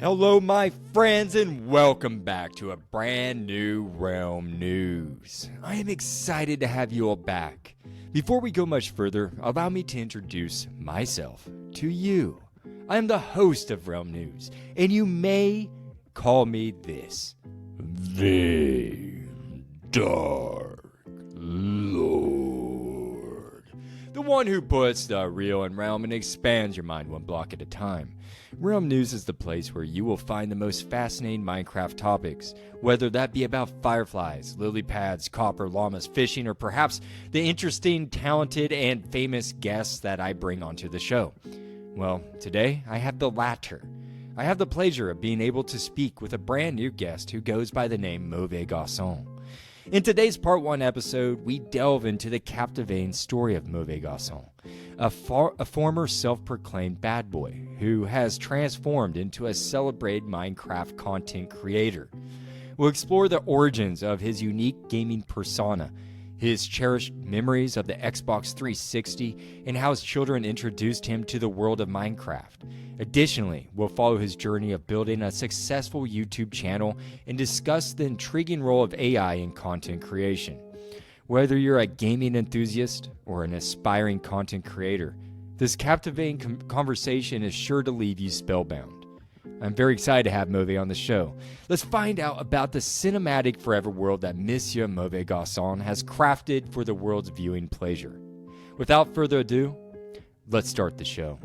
Hello, my friends, and welcome back to a brand new Realm News. I am excited to have you all back. Before we go much further, allow me to introduce myself to you. I am the host of Realm News, and you may call me this: the Dark Lord. The one who puts the real in Realm and expands your mind one block at a time. Realm News is the place where you will find the most fascinating Minecraft topics, whether that be about fireflies, lily pads, copper, llamas, fishing, or perhaps the interesting, talented, and famous guests that I bring onto the show. Well, today I have the latter. I have the pleasure of being able to speak with a brand new guest who goes by the name Mauvais Garcon. In today's Part 1 episode, we delve into the captivating story of Mauvais Garçon, a former self-proclaimed bad boy who has transformed into a celebrated Minecraft content creator. We'll explore the origins of his unique gaming persona, his cherished memories of the Xbox 360, and how his children introduced him to the world of Minecraft. Additionally, we'll follow his journey of building a successful YouTube channel and discuss the intriguing role of AI in content creation. Whether you're a gaming enthusiast or an aspiring content creator, this captivating conversation is sure to leave you spellbound. I'm very excited to have Mauvais on the show. Let's find out about the cinematic forever world that Monsieur Mauvais Garçon has crafted for the world's viewing pleasure. Without further ado, let's start the show.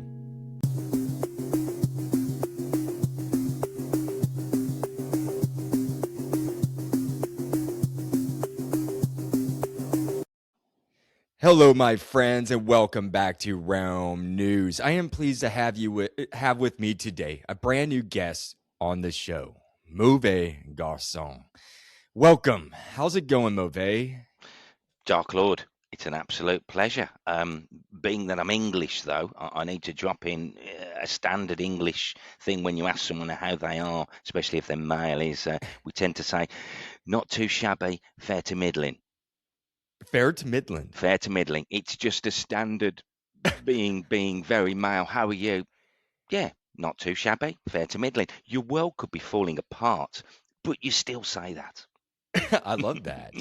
Hello, my friends, and welcome back to Realm News. I am pleased to have with me today a brand new guest on the show, Mauvais Garcon. Welcome. How's it going, Mauvais? Dark Lord, it's an absolute pleasure. Being that I'm English, though, I need to drop in a standard English thing when you ask someone how they are, especially if they're male, is we tend to say, not too shabby, fair to middling. Fair to middling. Fair to middling. It's just a standard being very male. How are you? Yeah, not too shabby, fair to middling. Your world could be falling apart, but you still say that. I love that.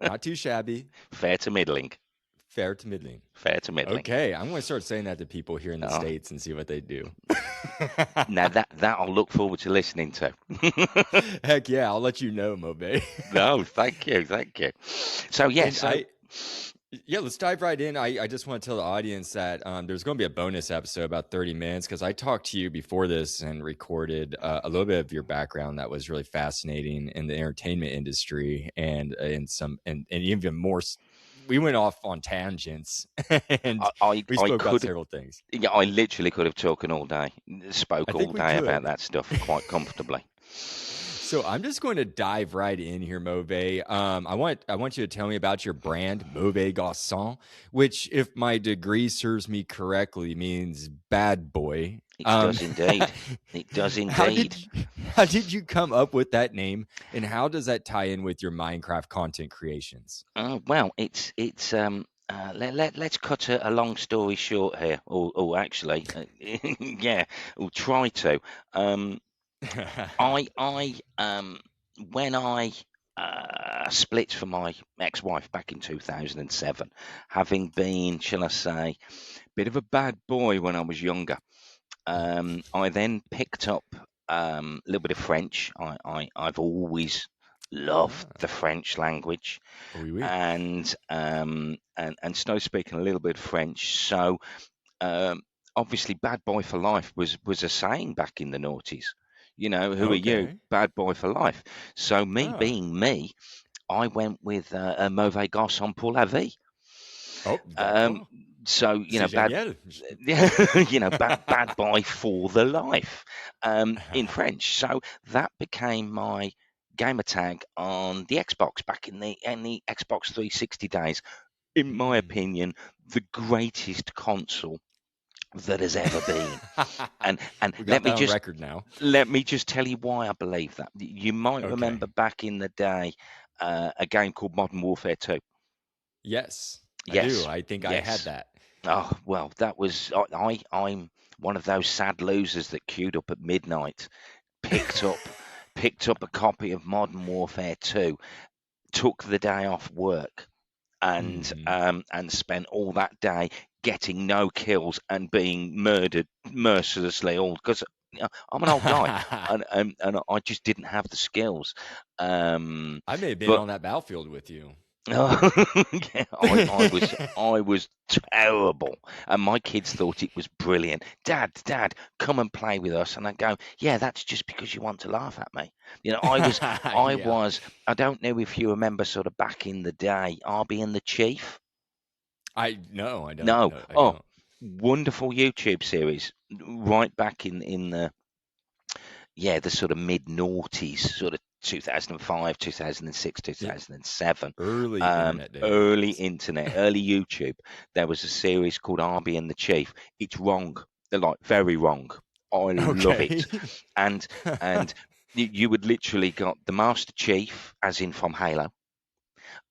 Not too shabby. Fair to middling. Fair to middling. Fair to middling. Okay, I'm going to start saying that to people here in the States and see what they do. Now that I'll look forward to listening to. Heck yeah, I'll let you know, Mauvais. No, thank you. So yes, let's dive right in. I just want to tell the audience that there's going to be a bonus episode about 30 minutes because I talked to you before this and recorded a little bit of your background that was really fascinating in the entertainment industry and even more. We went off on tangents and we spoke about several things. Yeah, I literally could have talked all day, spoke all day about that stuff quite comfortably. So I'm just going to dive right in here, Mauvais. I want you to tell me about your brand, Mauvais Garçon, which, if my degree serves me correctly, means bad boy. It does indeed. It does indeed. How did you come up with that name, and how does that tie in with your Minecraft content creations? Well, it's let's cut a long story short here, or actually, yeah, we'll try to. When I split from my ex-wife back in 2007, having been, shall I say, a bit of a bad boy when I was younger, I then picked up a little bit of French. I've always loved the French language, and started speaking a little bit of French. So obviously, bad boy for life was a saying back in the noughties. You know, who are you? Bad boy for life. So being me, I went with Mauvais Garçon pour la vie. So bad boy for the life in French. So that became my gamer tag on the Xbox back in the Xbox 360 days. In my opinion, the greatest console that has ever been. And let me just record now. Let me just tell you why I believe that. You might remember back in the day a game called Modern Warfare 2. Yes, I do. I think I had that. Oh well, that was I'm one of those sad losers that queued up at midnight picked up a copy of Modern Warfare 2, took the day off work, and spent all that day getting no kills and being murdered mercilessly, all because I'm an old guy and I just didn't have the skills. I may have been But on that battlefield with you. yeah, I was terrible, and my kids thought it was brilliant. Dad, come and play with us, and I go, yeah, that's just because you want to laugh at me. You know, Yeah. I don't know if you remember, sort of back in the day, Arby and the Chief. No, I don't. No, No, I oh, don't. wonderful YouTube series, right back in the the sort of mid noughties, sort of 2005, 2006, Yeah. 2007. Early internet days. Early internet, early YouTube. There was a series called Arby and the Chief. It's wrong. They're like very wrong. I love Okay. it. And you would literally got the Master Chief, as in from Halo,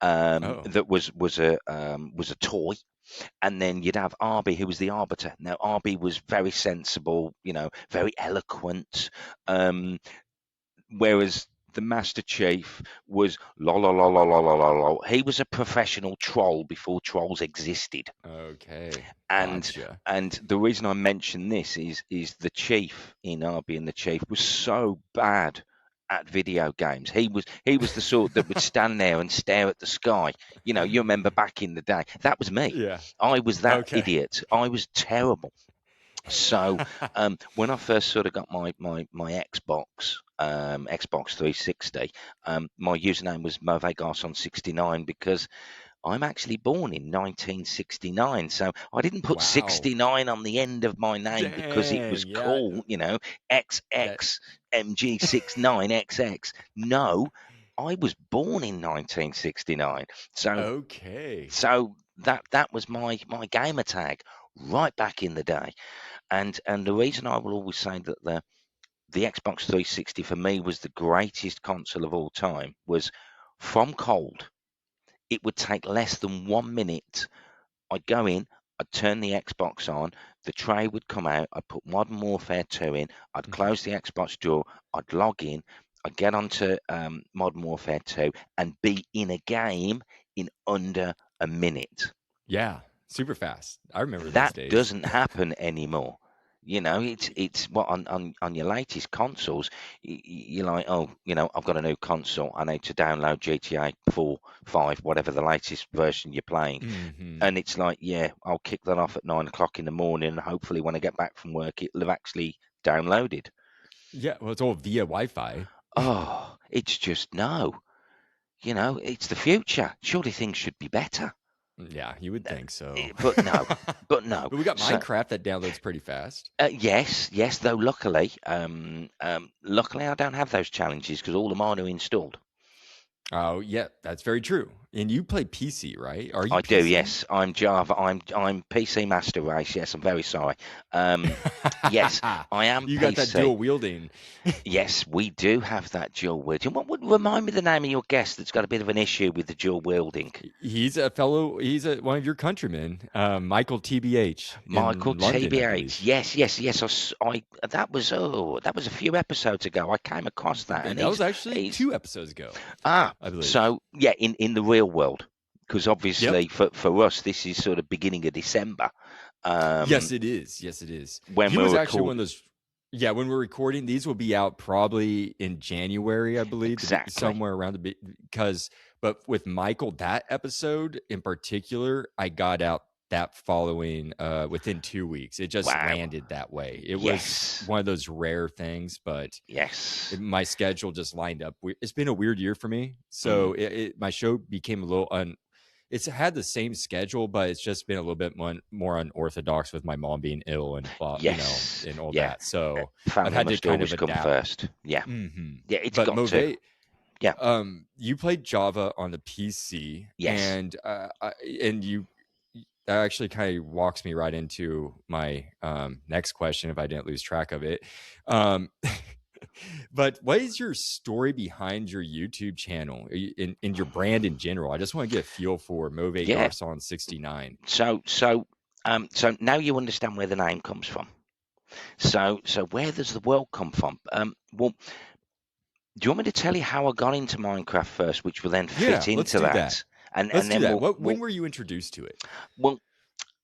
Oh. that was a toy. And then you'd have Arby, who was the arbiter. Now, Arby was very sensible, very eloquent, whereas the Master Chief was la la la la la la la la. He was a professional troll before trolls existed. Okay. And Gotcha. and the reason I mention this is the Chief in Arby and the Chief was so bad at video games. He was the sort that would stand there and stare at the sky. You remember back in the day. That was me. Yeah. I was that Okay. idiot. I was terrible. So when I first sort of got my Xbox, Xbox 360, my username was Mauvais Garcon 69 because I'm actually born in 1969. So I didn't put Wow. 69 on the end of my name because it was Dang, yeah. cool, XX MG69XX. No, I was born in 1969. Okay. So that was my gamer tag right back in the day. And the reason I will always say that the Xbox 360 for me was the greatest console of all time was from cold. It would take less than 1 minute. I'd go in, I'd turn the Xbox on, the tray would come out, I'd put Modern Warfare 2 in, I'd close the Xbox door, I'd log in, I'd get onto Modern Warfare 2 and be in a game in under a minute. Yeah. Super fast. I remember those That days. doesn't happen anymore. It's what on your latest consoles, you're like, oh, I've got a new console. I need to download GTA 4, 5, whatever the latest version you're playing. And it's like, yeah, I'll kick that off at 9 o'clock in the morning. And hopefully when I get back from work, it'll have actually downloaded. Yeah. Well, it's all via Wi-Fi. Oh, it's just no. It's the future. Surely things should be better. Yeah, you would think so. But no. But we got Minecraft that downloads pretty fast. Yes. Though luckily I don't have those challenges because all of mine are installed. Oh, yeah, that's very true. And you play PC, right? Are you? I PC? do, yes. I'm Java. I'm PC Master Race. Yes, I'm very sorry. Yes, I am. You PC. got that dual wielding. Yes, we do have that dual wielding. What would remind me the name of your guest that's got a bit of an issue with the dual wielding? He's one of your countrymen, Michael TBH. Michael London, TBH. Yes. That was a few episodes ago. I came across that, and that was actually 2 episodes ago. I believe. So yeah, in the real world, because obviously for us this is sort of beginning of December. Yes, it is. When he was actually one of those. Yeah, when we're recording, these will be out probably in January, I believe. Exactly. Somewhere around but with Michael, that episode in particular, I got out that following within 2 weeks. It just landed that way. It was one of those rare things, but my schedule just lined up. It's been a weird year for me, so my show became a little it's had the same schedule, but it's just been a little bit more unorthodox with my mom being ill and blah, and all that. So family I've had to kind of come adapt first. Yeah, it's got Mauvais, to. Yeah. You played Java on the PC. Yes. And that actually kind of walks me right into my next question if I didn't lose track of it. But what is your story behind your YouTube channel in your brand in general? I just want to get a feel for Mauvais Garcon 69. So now you understand where the name comes from. So where does the world come from? Well, do you want me to tell you how I got into Minecraft first, which will then Yeah, fit let's into do that. that, and Let's and do then that. we'll What? When we'll were you introduced to it? well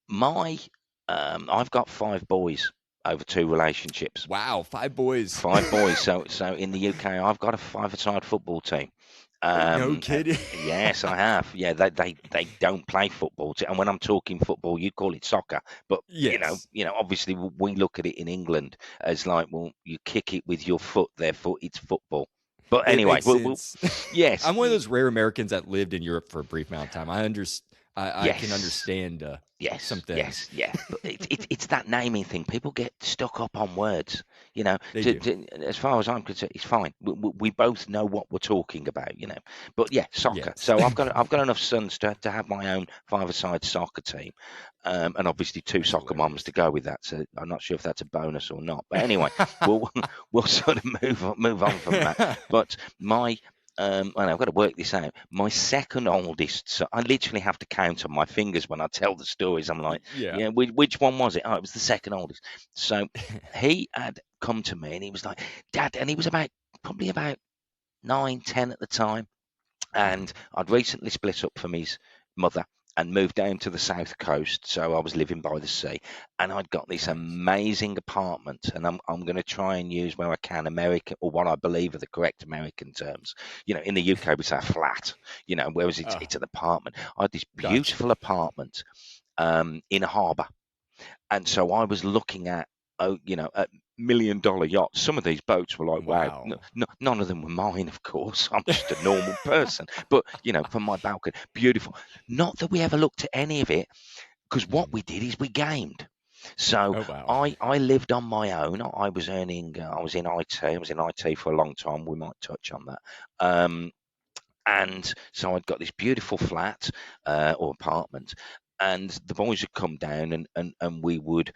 my I've got 5 boys over 2 relationships. Wow, five boys. 5 boys. So in the UK, I've got a five-a-side football team. No Uh, kidding. yes, I have. Yeah, they don't play football, and when I'm talking football, you call it soccer. But Yes. obviously we look at it in England as like, well, you kick it with your foot, therefore it's football. But It anyway, makes we'll sense. yes, I'm one of those rare Americans that lived in Europe for a brief amount of time. I can yes. understand some things. Yeah, but it's that naming thing. People get stuck up on words. You know, They do. as far as I'm concerned, it's fine. We both know what we're talking about. But yeah, soccer. Yes. So I've got enough sons to have my own five-a-side soccer team, and obviously two That's soccer moms hilarious. to go with that. So I'm not sure if that's a bonus or not. But anyway, we'll we'll sort of move on from that. But my well, I've got to work this out. My second oldest, so I literally have to count on my fingers when I tell the stories. I'm like, Yeah. yeah, which one was it? Oh, it was the second oldest. So he had come to me and he was like, Dad, and he was probably about 9, 10 at the time, and Mhm. I'd recently split up from his mother and moved down to the south coast, so I was living by the sea, and I'd got this Nice. amazing apartment, and I'm going to try and use where I can American, or what I believe are the correct American terms. In the UK we say a flat, whereas it's Oh, it's an apartment. I had this gotcha. beautiful apartment in a harbour, and so I was looking at million-dollar yachts. Some of these boats were like, wow. Wow. None of them were mine, of course. I'm just a normal person. But, from my balcony, beautiful. Not that we ever looked at any of it, because what Mhm. we did is we gamed. So Oh wow. I lived on my own. I was earning, I was in IT. I was in IT for a long time. We might touch on that. And so I'd got this beautiful flat or apartment, and the boys would come down and we would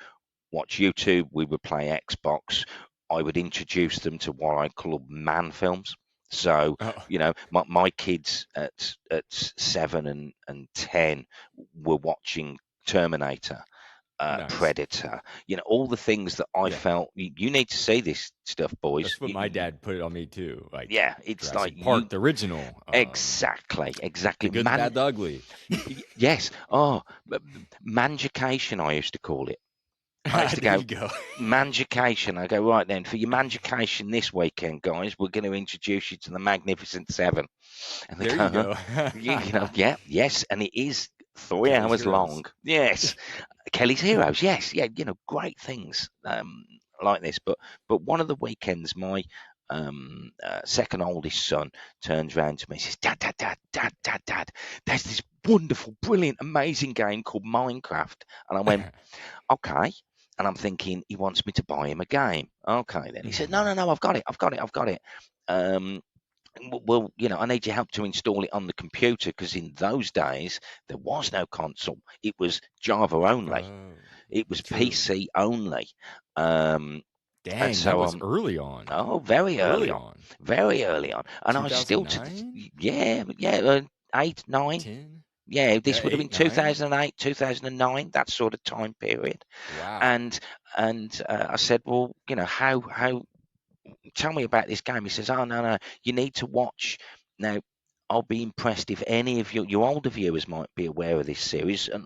watch YouTube, we would play Xbox. I would introduce them to what I call man films. So, Oh, my kids at 7 and 10 were watching Terminator, nice. Predator, all the things that I Yeah. felt you need to see this stuff, boys. That's what my dad put it on me too. Like Yeah, it's like Jurassic Park, the original. exactly. The Good, the Bad, the Ugly. Yes. Oh, mangication, I used to call it. I used to There go, you go. mangication. I go, right then, for your mangication this weekend, guys, we're going to introduce you to the Magnificent Seven. And they There go, you huh? go. Yeah, yes. And it is 3 Kelly's hours Heroes. long. Yes. Kelly's Heroes. Yes. Yeah. Great things like this. But one of the weekends, my second oldest son turns round to me and says, Dad, Dad, Dad, Dad, Dad, Dad, there's this wonderful, brilliant, amazing game called Minecraft. And I went, okay. And I'm thinking he wants me to buy him a game. Okay, then he said, no, Mhm. no, no, I've got it, I've got it, I've got it. Um, well, I need your help to install it on the computer because in those days there was no console. It was Java only. Oh, It was true. PC only. Um, and Dang, that so was early on. oh, very early Early on, on. very early on. And I still, 2009? yeah, yeah, 8, 9. 10? Yeah, Yeah, this would have been 8, 9? 2008, 2009, that sort of time period. Wow. And I said, well, how tell me about this game. He says, oh no, no, you need to watch. Now I'll be impressed if any of your older viewers might be aware of this series, and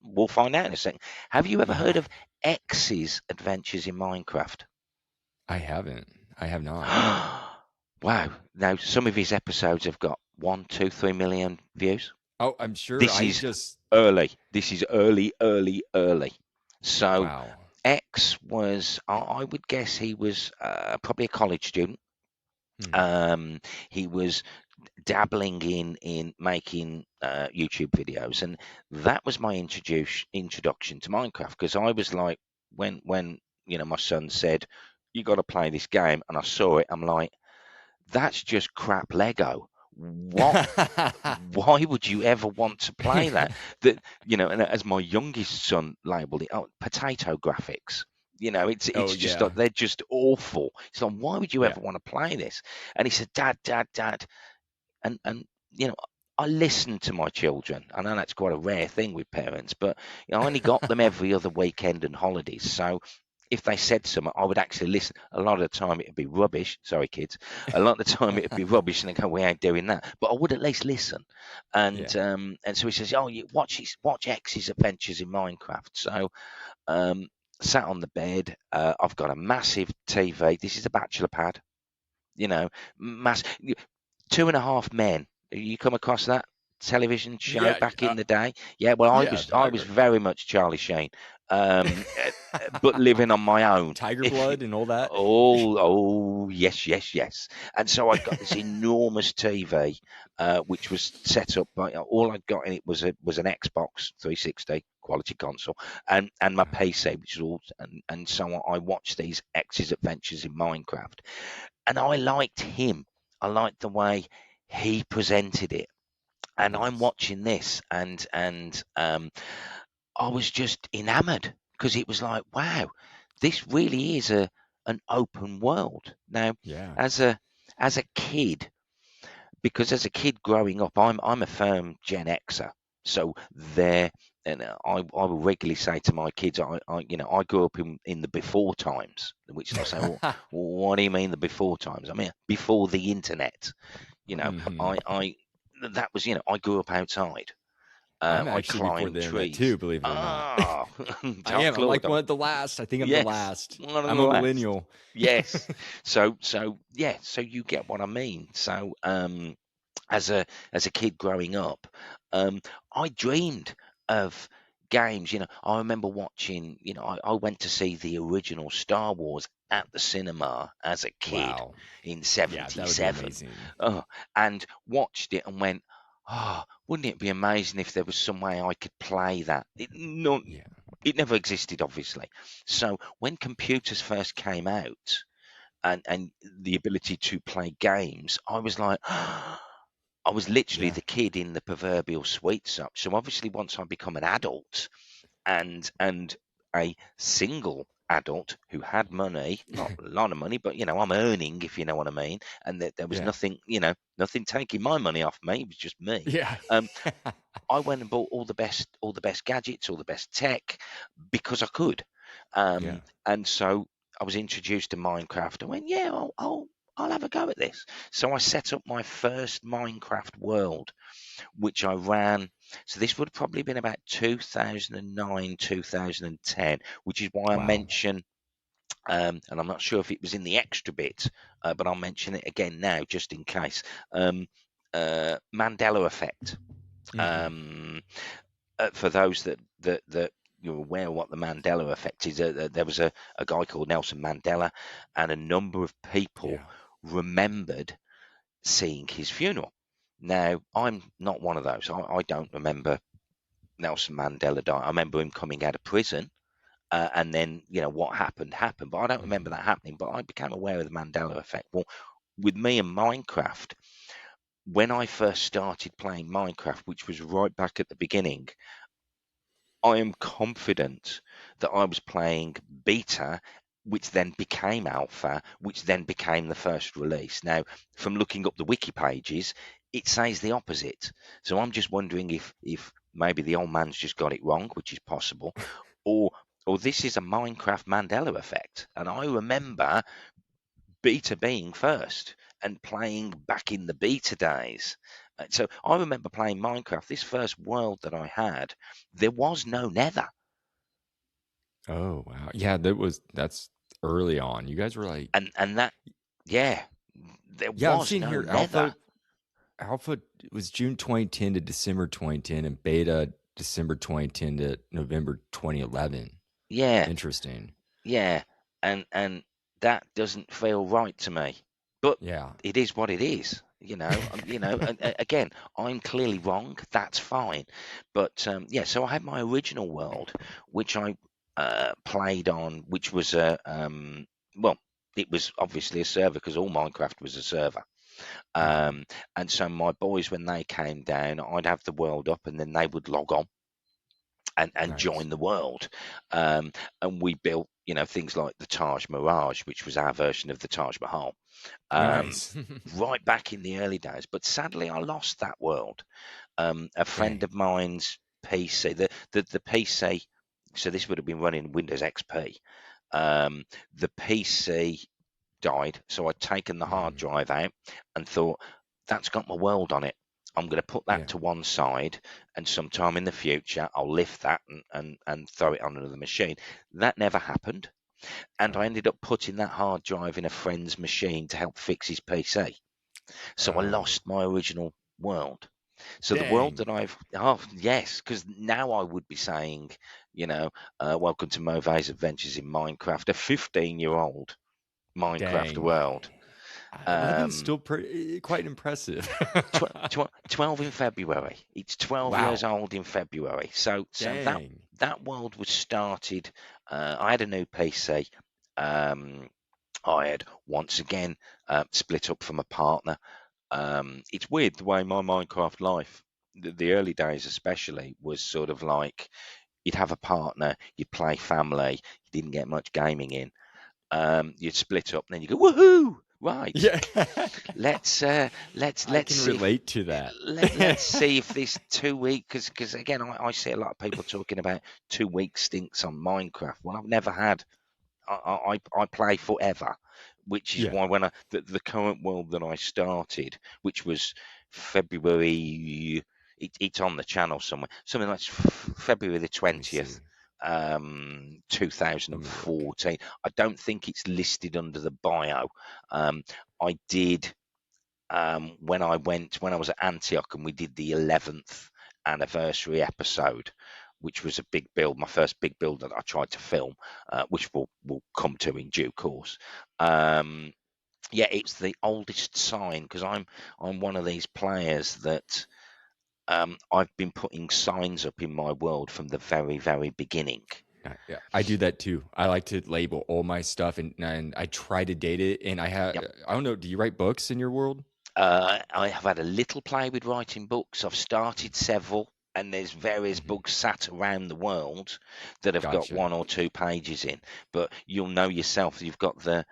we'll find out in a second. Have you ever heard Yeah. of X's Adventures in Minecraft? I haven't. I have not. Wow. Now some of his episodes have got 1, 2, 3 million views. Oh, I'm sure This I is just. early. This is early, early, early. So Wow. X was, I would guess he was probably a college student. Hmm. He was dabbling in making YouTube videos, and that was my introduction to Minecraft. Because I was like, when my son said, "You got to play this game," and I saw it, I'm like, "That's just crap Lego. What? Why would you ever want to play that?" And as my youngest son labelled it, oh, potato graphics. Oh, It's just like yeah. they're just awful. It's like, why would you Yeah. ever want to play this? And he said, Dad, Dad, Dad, and you know I listen to my children. I know that's quite a rare thing with parents, but I only got them every other weekend and holidays. So if they said something, I would actually listen. A lot of the time it'd be rubbish. Sorry, kids. A lot of the time it'd be rubbish, and they go, "We ain't doing that." But I would at least listen. Yeah. And so he says, "Oh, you watch X's adventures in Minecraft." So um, sat on the bed. I've got a massive TV. This is a bachelor pad. You know, mass 2.5 Men. You come across that television show Yeah. back in the day? Yeah, well, Yeah. I was very much Charlie Sheen, but living on my own. Tiger If you, blood and all that. oh, yes, yes, yes. And so I got this enormous TV, which was set up by all I got in it was an Xbox 360 quality console, and my Wow. PC, which is all, and so I watched these X's adventures in Minecraft, and I liked him. I liked the way he presented it, and I'm Nice. watching this, and I was just enamored because it was like, wow, this really is an open world. Now, Yeah. as a kid, because as a kid growing up, I'm a firm Gen Xer, so there. And I will regularly say to my kids, I grew up in the before times, which they'll say, well, what do you mean the before times? I mean, before the internet. You know, Hmm. I that was, I grew up outside. I'm I actually before climbed the internet trees. too, believe it or not. Ah, I Dark am. I'm Lord. like one of the last. I think I'm the Yes, last. one of the I'm a last. millennial. Yes. So yeah. So you get what I mean. So as a kid growing up, um, I dreamed of games. I remember watching. I went to see the original Star Wars at the cinema as a kid Wow. in Yeah, that would be '77, amazing. and watched it and went, "Oh, wouldn't it be amazing if there was some way I could play that?" No, Yeah. it never existed, obviously. So when computers first came out, and the ability to play games, I was like, I was literally Yeah. the kid in the proverbial sweet shop. So obviously, once I become an adult and a single adult who had money, not a lot of money, but I'm earning, if you know what I mean, and that there was Yeah. nothing, nothing taking my money off me. It was just me. Yeah. Um, I went and bought all the best gadgets, all the best tech because I could. Yeah. And so I was introduced to Minecraft. I went, yeah, I'll have a go at this. So I set up my first Minecraft world, which I ran. So this would have probably been about 2009, 2010, which is why I Wow. mention, and I'm not sure if it was in the extra bit, but I'll mention it again now just in case. Um, Mandela effect. Hmm. Um, for those that you're aware of what the Mandela effect is, there was a guy called Nelson Mandela, and a number of people Yeah. remembered seeing his funeral. Now, I'm not one of those. I don't remember Nelson Mandela dying. I remember him coming out of prison, and then what happened. But I don't remember Hmm. that happening. But I became aware of the Mandela effect. Well, with me and Minecraft, when I first started playing Minecraft, which was right back at the beginning, I am confident that I was playing beta, which then became alpha, which then became the first release. Now, from looking up the wiki pages, it says the opposite. So I'm just wondering if maybe the old man's just got it wrong, which is possible, or or this is a Minecraft Mandela effect. And I remember beta being first and playing back in the beta days. So I remember playing Minecraft. This first world that I had, there was no Nether, Oh wow. Yeah, that's early on. You guys were like, and that, yeah, there yeah, I'm was seeing no here Nether. Alpha was June 2010 to December 2010, and beta December 2010 to November 2011. Yeah, Interesting. yeah, and that doesn't feel right to me, but Yeah. it is what it is. Again, I'm clearly wrong. That's fine, but yeah. So I had my original world, which I played on, which was well, it was obviously a server because all Minecraft was a server. Hmm. And so my boys, when they came down, I'd have the world up, and then they would log on and Nice. join the world. Um, and we built, things like the Taj Mirage, which was our version of the Taj Mahal, um, Nice. right back in the early days. But sadly, I lost that world. A friend Dang. of mine's PC, the PC, so this would have been running Windows XP. The PC died, so I'd taken the hard Mm, drive out and thought, that's got my world on it. I'm going to put that yeah. to one side, and sometime in the future, I'll lift that and throw it onto the machine. That never happened, and I Oh. ended up putting that hard drive in a friend's machine to help fix his PC. So I Oh. lost my original world. So the world Dang. that oh yes, because now I would be saying, welcome to Mauvais Adventures in Minecraft, a 15-year-old Minecraft Dang. world. 11's Um, still quite impressive. 12 in February. It's 12 years Wow. old in February. So that Dang. that world was started. I had a new PC. Um, I had once again split up from a partner. It's weird the way my Minecraft life, the early days especially, was sort of like you'd have a partner, you'd play family, you didn't get much gaming in. You'd split up, and then you go, woohoo! Right, Yeah. I let's can see if relate to that. let's see if this 2 week, because again I see a lot of people talking about 2 week stints on Minecraft. Well, I've never had. I play forever, which is Yeah. why when the current world that I started, which was February, it's on the channel somewhere, something like February the Let me see. 20th, Let me look. 2014. I don't think it's listed under the bio. I did when I was at Antioch and we did the 11th anniversary episode, which was a big build, my first big build that I tried to film, which we'll come to in due course. Um, yeah, it's the oldest sign because I'm one of these players that I've been putting signs up in my world from the very very beginning. Yeah, I do that too. I like to label all my stuff and I try to date it. And I don't know, do you write books in your world? I have had a little play with writing books. I've started several, and there's various Hmm. books sat around the world that have got Gotcha. 1 or 2 pages in. But you'll know yourself. You've got the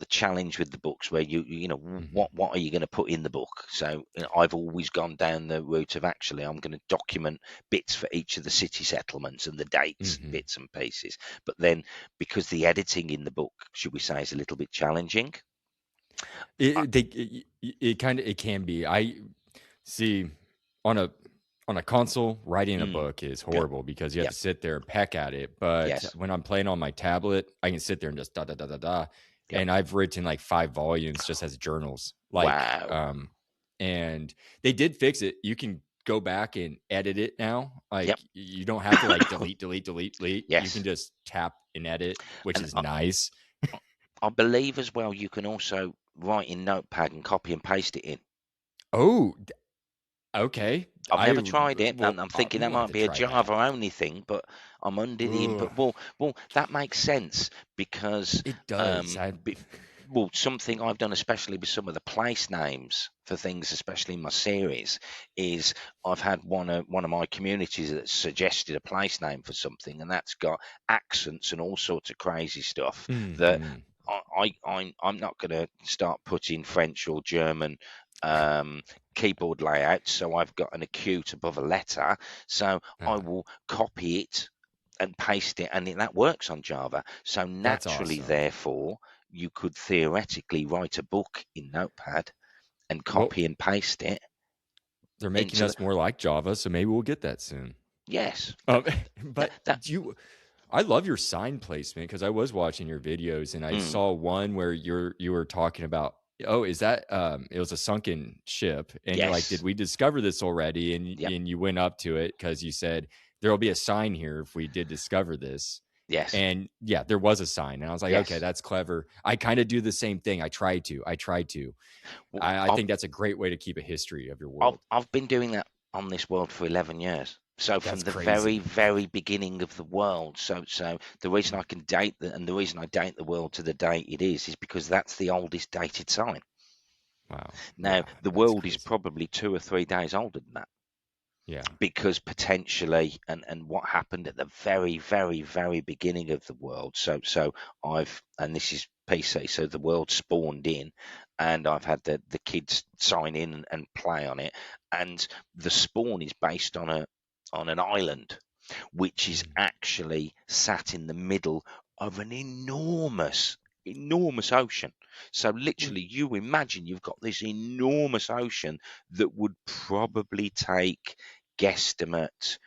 challenge with the books where you know Hmm. what are you going to put in the book. So I've always gone down the route of actually I'm going to document bits for each of the city settlements and the dates, Hmm. bits and pieces. But then because the editing in the book, should we say, is a little bit challenging. It kind of it can be. I see on a console writing a Mm, book is yep, horrible because you have yep, to sit there and peck at it. But yes, when I'm playing on my tablet, I can sit there and just da da da da da. yep. And I've written like 5 volumes just as journals. Wow. And they did fix it. You can go back and edit it now. Yep. Like you don't have to like delete, delete, delete, delete. You can Yes. just tap and edit, which And is nice. I believe as well you can also write in Notepad and copy and paste it in. Oh, okay. I've I never tried it, well, and I'm thinking that we'll have might to be a try that. Java only thing, but I'm under the Ugh, imp. Well, that makes sense because, it does. um, be, something I've done, especially with some of the place names for things, especially in my series, is I've had one of my communities that suggested a place name for something, and that's got accents and all sorts of crazy stuff that Mhm. I'm not going to start putting French or German um, keyboard layout, so I've got an acute above a letter, so I Uh, will copy it and paste it, and that works on Java. So that's naturally, awesome. therefore, you could theoretically write a book in Notepad and Well, copy and paste it they're making into the. us more like Java, so maybe we'll get that soon. Yes, Um, that but that. I love your sign placement because I was watching your videos and I Mm, saw one where you were talking about, oh, is that it was a sunken ship, and you're like, did yes, we discover this already? yep, And you went up to it because you said there'll be a sign here if we did discover this. yes, And yeah, there was a sign, and I was like, okay, yes. that's clever. I kind of do the same thing. I try to. Well, I think that's a great way to keep a history of your world. I've been doing that on this world for 11 years. So from That's the very, crazy. very beginning of the world. So the reason I can date and the reason I date the world to the date it is because that's the oldest dated sign. Wow. Now, Yeah, the that's world is crazy. probably 2 or 3 days older than that Yeah. because potentially, and what happened at the very, very, very beginning of the world. So and this is PC, so the world spawned in, and I've had the kids sign in and play on it, and the spawn is based on an island. which is actually sat in the middle of an enormous, enormous ocean. So Wait, literally, you imagine you've got this enormous ocean that would probably take, guesstimate,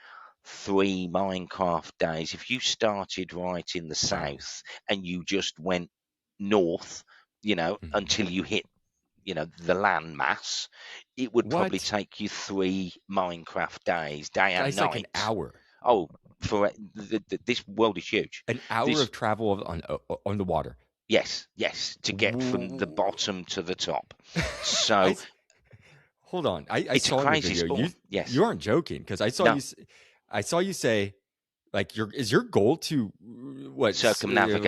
3 Minecraft days. If you started right in the wow. south and you just went north, Mhm. until you hit, the land mass, it would probably What? take you 3 Minecraft days, day and It's like an night. hour. Oh, this world is huge. An hour This, of travel on the water. yes, yes, to get from the Woo- bottom to the top. I So s- hold on. I it's a saw in your crazy video. spawn. You Yes. aren't joking because No, I saw you say like your goal to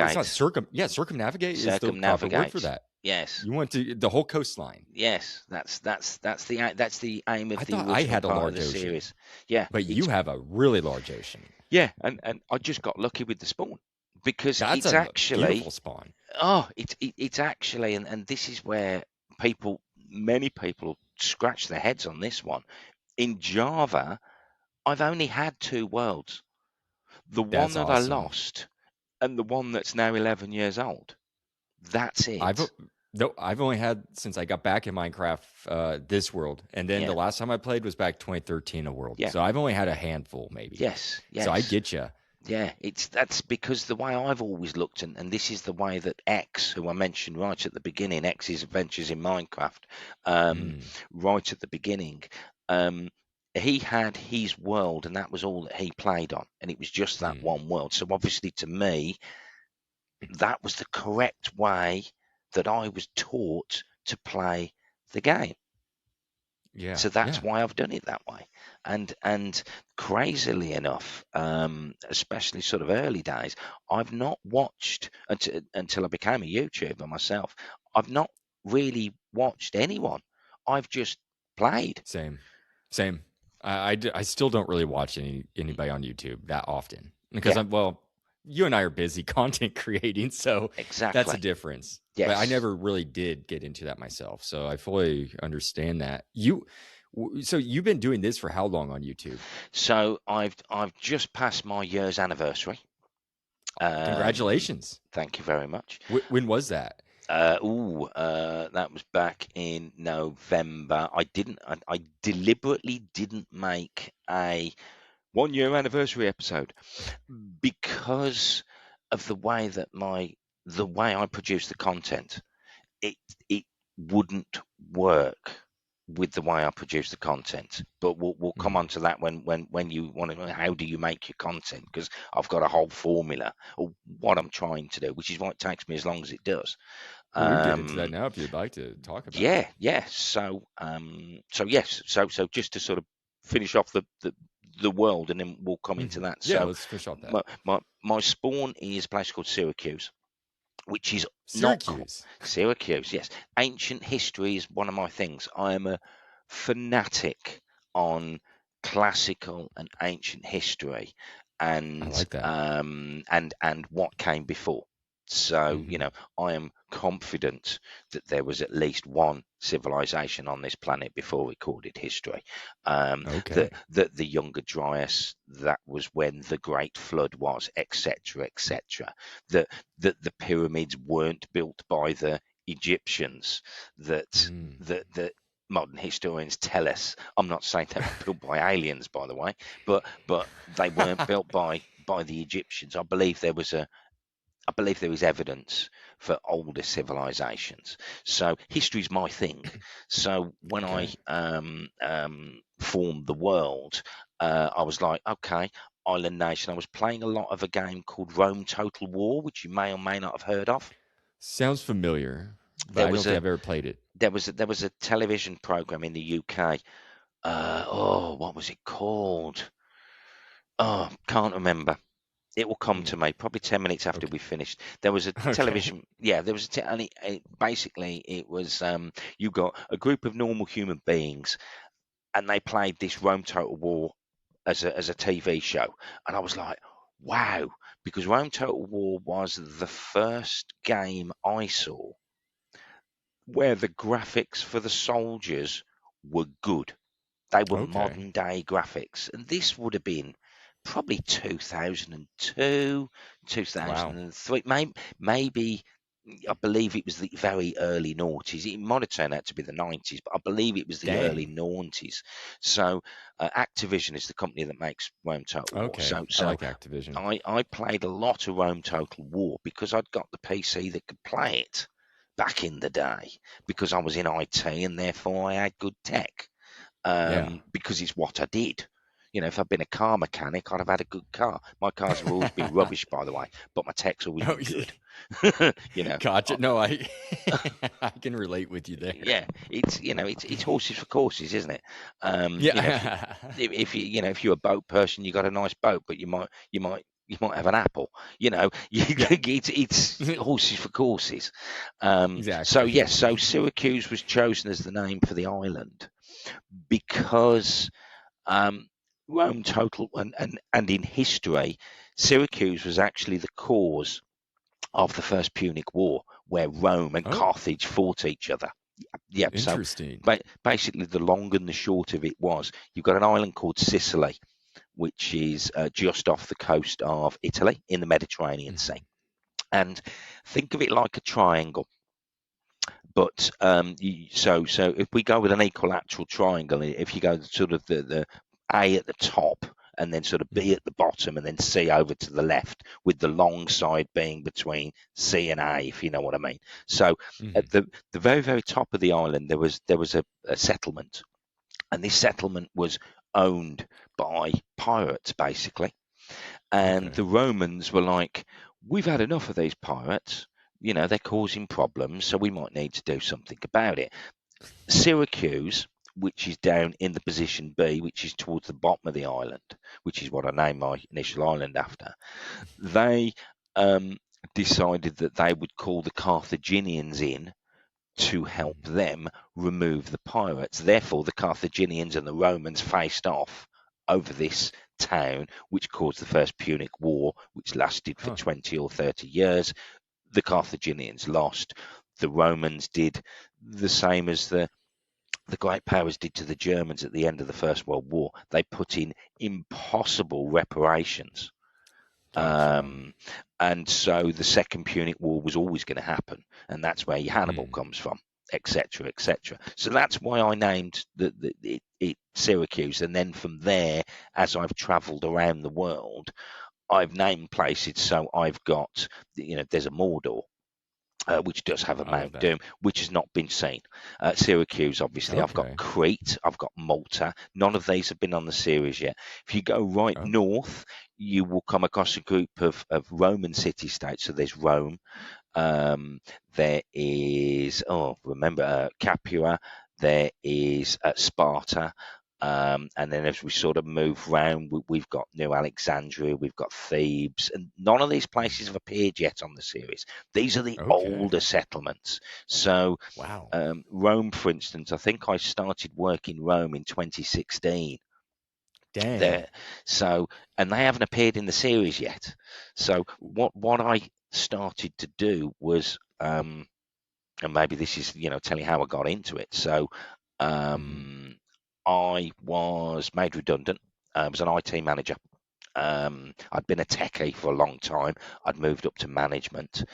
it's not circumnavigate. circumnavigate is the proper word for Circumnavigate. that. Yes. You want to the whole coastline. Yes, that's the aim of I the thought I original had a part of large the ocean, series. Yeah, but you it's have a really large ocean. yeah, and I just got lucky with the spawn because That's it's a actually beautiful spawn. it's actually, and this is where many people scratch their heads on this one. In Java, I've only had two worlds. The one That's that I awesome. lost and the one that's now 11 years old. That's I've it. no, I've only had since I got back in Minecraft this world, and then Yeah. the last time I played was back 2013 a world. Yeah. So I've only had a handful, maybe. Yes. So I Yes. get you. Yeah, that's because the way I've always looked, and this is the way that X, who I mentioned right at the beginning, X's Adventures in Minecraft, um, Mm, right at the beginning, um, he had his world, and that was all that he played on, and it was just that mm. one world. So obviously, to me, that was the correct way that I was taught to play the game. Yeah, So that's yeah. why I've done it that way. And crazily enough, especially sort of early days, I've not watched until I became a YouTuber myself. I've not really watched anyone. I've just played. Same, same. I still don't really watch anybody on YouTube that often because Yeah, you and I are busy content creating, so that's a exactly. difference. But I Yes. never really did get into that myself, so I fully understand that. So you've been doing this for how long on YouTube? So I've just passed my year's anniversary. Um, Congratulations. Thank you very much. When was that? That was back in November. I deliberately didn't make a 1 year anniversary episode because of the way I produce the content. It it wouldn't work with the way I produce the content. But we'll come Mm. on to that when you want to know how do you make your content, because I've got a whole formula of what I'm trying to do, which is why it takes me as long as it does. Well, we can get into that Um, now if you'd like to talk about it. yeah, yeah. So yes, so just to sort of finish off the world, and then we'll come into Mhm. that. Yeah, So let's finish off that. my spawn is a place called Syracuse, which is not Syracuse. Syracuse. Yes, ancient history is one of my things. I am a fanatic on classical and ancient history, I and like that. and what came before. So, Hmm. I am confident that there was at least one civilization on this planet before recorded history. Okay. The Younger Dryas, that was when the Great Flood was, etc., etc. That the pyramids weren't built by the Egyptians. That Mm. that modern historians tell us. I'm not saying they were built by aliens, by the way, but they weren't built by the Egyptians. I believe there is evidence for older civilizations. So history is my thing. So when I Okay. formed the world, I was like, okay, Island Nation. I was playing a lot of a game called Rome Total War, which you may or may not have heard of. Sounds familiar, but There I don't was think a I've ever played it. there was a television program in the UK. What was it called? Oh, can't remember. It will come Mm. to me probably 10 minutes after Okay. we finished. There was a Okay. television, yeah, there was and basically it was, you got a group of normal human beings, and they played this Rome Total War as a TV show. And I was like, wow, because Rome Total War was the first game I saw where the graphics for the soldiers were good. They were Okay. modern day graphics. And this would have been probably 2002, Wow. 2003, maybe. I believe it was the very early noughties. It might have turned out to be the 90s, but I believe it was the early Dang. noughties. So Activision is the company that makes Rome Total War. Okay. I So like Activision. I played a lot of Rome Total War because I'd got the PC that could play it back in the day because I was in IT and therefore I had good tech Yeah. because it's what I did. You know, if I'd been a car mechanic, I'd have had a good car. My cars have always been rubbish, by the way, but my tech's always Oh, been good. you know, gotcha. No, I I can relate with you there. yeah, it's horses for courses, isn't it? You know, Yeah. if you if you're a boat person, you got a nice boat, but you might have an apple. Yeah. It's horses for courses. So Exactly. yes, so Syracuse was chosen as the name for the island because um, Rome total and in history, Syracuse was actually the cause of the First Punic War, where Rome and Oh, Carthage fought each other. Yep. So interesting. basically, the long and the short of it was you've got an island called Sicily, which is just off the coast of Italy in the Mediterranean Sea. Mhm. And think of it like a triangle. But so if we go with an equilateral triangle, if you go sort of the A at the top and then sort of B Mhm. at the bottom and then C over to the left, with the long side being between C and A, if you know what I mean. So at Mhm. the very very top of the island, there was a settlement, and this settlement was owned by pirates basically, and Okay. the Romans were like, we've had enough of these pirates. They're causing problems, so we might need to do something about it. Syracuse, which is down in the position B, which is towards the bottom of the island, which is what I named my initial island after, they um, decided that they would call the Carthaginians in to help Mhm. them remove the pirates. Therefore, the Carthaginians and the Romans faced off over this town, which caused the First Punic War, which lasted for Huh. 20 or 30 years. The Carthaginians lost. The Romans did the same as the great powers did to the Germans at the end of the First World War. They put in impossible reparations. Gotcha. Um, and so the Second Punic War was always going to happen, and that's where your Hannibal Mm. comes from, etc., etc. So that's why I named it Syracuse, and then from there, as I've travelled around the world, I've named places. So I've got, there's a Mordor, which does have a I love Mount that. Doom, which has not been seen. Syracuse, obviously, I've got Okay. Crete, I've got Malta. None of these have been on the series yet. If you go right Oh, north, you will come across a group of Roman city-states. So there's Rome, there is, remember, Capua, there is Sparta. And then as we sort of move round, we've got New Alexandria, we've got Thebes, and none of these places have appeared yet on the series. These are the okay. older settlements. So Wow. Rome, for instance, I think I started work in Rome in 2016 Dang. there. So, and they haven't appeared in the series yet. So, what I started to do was, and maybe this is telling how I got into it. So, Mhm. um, I was made redundant. I was an IT manager. I'd been a techie for a long time. I'd moved up to management,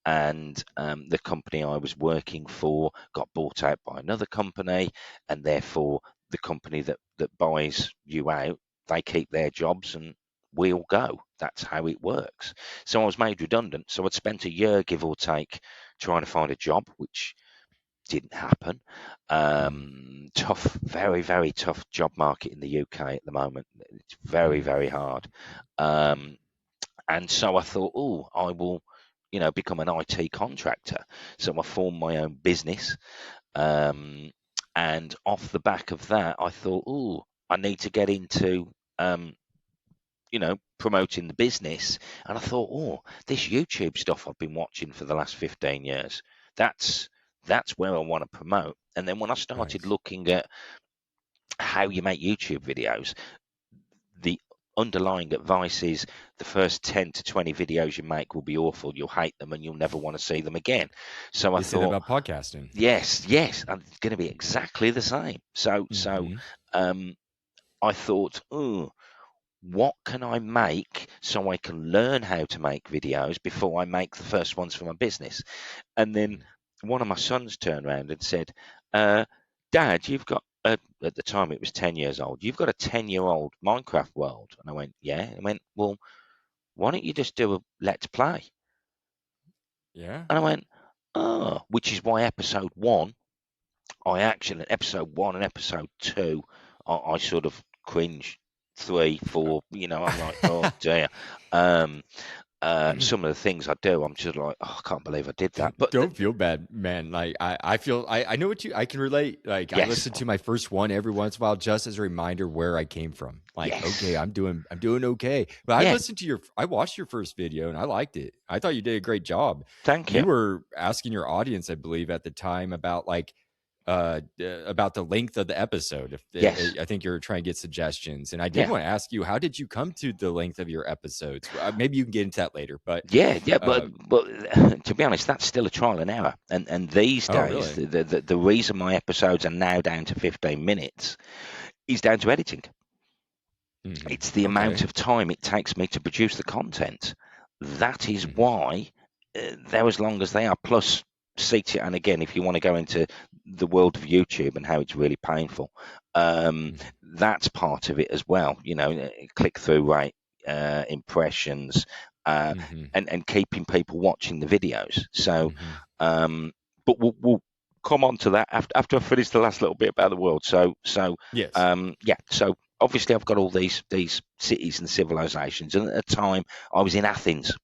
and the company I was working for got bought out by another company, and therefore the company that buys you out, they keep their jobs and we all go. That's how it works. So I was made redundant. So I'd spent a year, give or take, trying to find a job, which didn't happen. Mhm. Tough, very, very tough job market in the UK at the moment. It's very, Mm. very hard. Um, and so I thought, oh, I will, become an IT contractor. So I formed my own business. Um, and off the back of that, I thought, oh, I need to get into, promoting the business. And I thought, oh, this YouTube stuff I've been watching for the last 15 years, that's that's where I want to promote. And then when I started Nice. looking at how you make YouTube videos, the underlying advice is the first 10 to 20 videos you make will be awful. You'll hate them and you'll never want to see them again. So I They said that thought, about podcasting. yes, yes, and it's going to be exactly the same. So Mhm. um, I thought, oh, what can I make so I can learn how to make videos before I make the first ones for my business? And then one of my sons turned around and said, Dad, you've got, at the time it was 10 years old, you've got a 10-year-old Minecraft world. And I went, yeah. I went, well, why don't you just do a Let's Play? Yeah. And I went, oh, which is why episode one and episode two, I sort of cringe. 3, 4, I'm like, oh dear. Some of the things I do, I'm just like, oh, I can't believe I did that. But Don't feel bad, man. Like I feel I know I can relate. Like I yes, listen to my first one every once in a while just as a reminder where I came from. Like, yes, okay, I'm doing okay. But yeah. I watched your first video and I liked it. I thought you did a great job. Thank You you. were asking your audience, I believe, at the time about about the length of the episode. Yes. I think you're trying to get suggestions, and I did Yeah. want to ask you, how did you come to the length of your episodes? Maybe you can get into that later, but Yeah, but to be honest, that's still a trial and error. And these oh, days, really? the reason my episodes are now down to 15 minutes is down to editing. Mm-hmm. It's the amount of time it takes me to produce the content. That is why they're as long as they are. Plus, Cited, and again, if you want to go into the world of YouTube and how it's really painful, that's part of it as well. Click through rate, impressions, and keeping people watching the videos. So, but we'll come on to that after I finish the last little bit about the world. So Yes. yeah. So obviously I've got all these cities and civilizations, and at the time I was in Athens,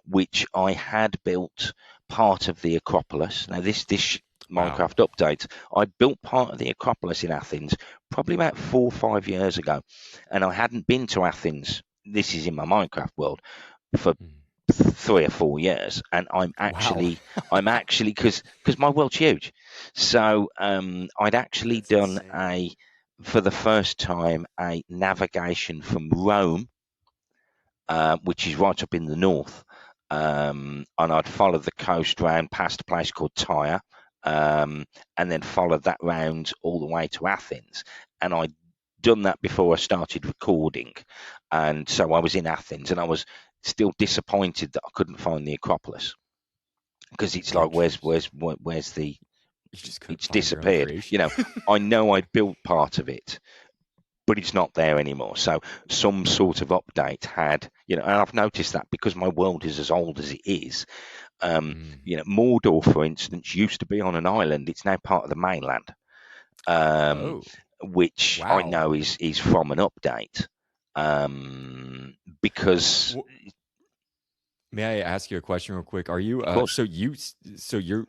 which I had built part of the Acropolis. Now this Minecraft update, I built part of the Acropolis in Athens probably about 4 or 5 years ago, and I hadn't been to Athens. This is in my Minecraft world for 3 or 4 years, and I'm actually because my world's huge. So I'd actually That's done insane. for the first time a navigation from Rome, which is right up in the north, and I'd followed the coast round past a place called Tyre, and then followed that round all the way to Athens, and I'd done that before I started recording, and so I was in Athens, and I was still disappointed that I couldn't find the Acropolis, because it's like, where's the You just couldn't it's find your own disappeared. creation. I know I built part of it, but it's not there anymore. So some sort of update had, and I've noticed that because my world is as old as it is. Mordor, for instance, used to be on an island. It's now part of the mainland, which I Wow. know is from an update. Because May I ask you a question real quick? Are you of course, so your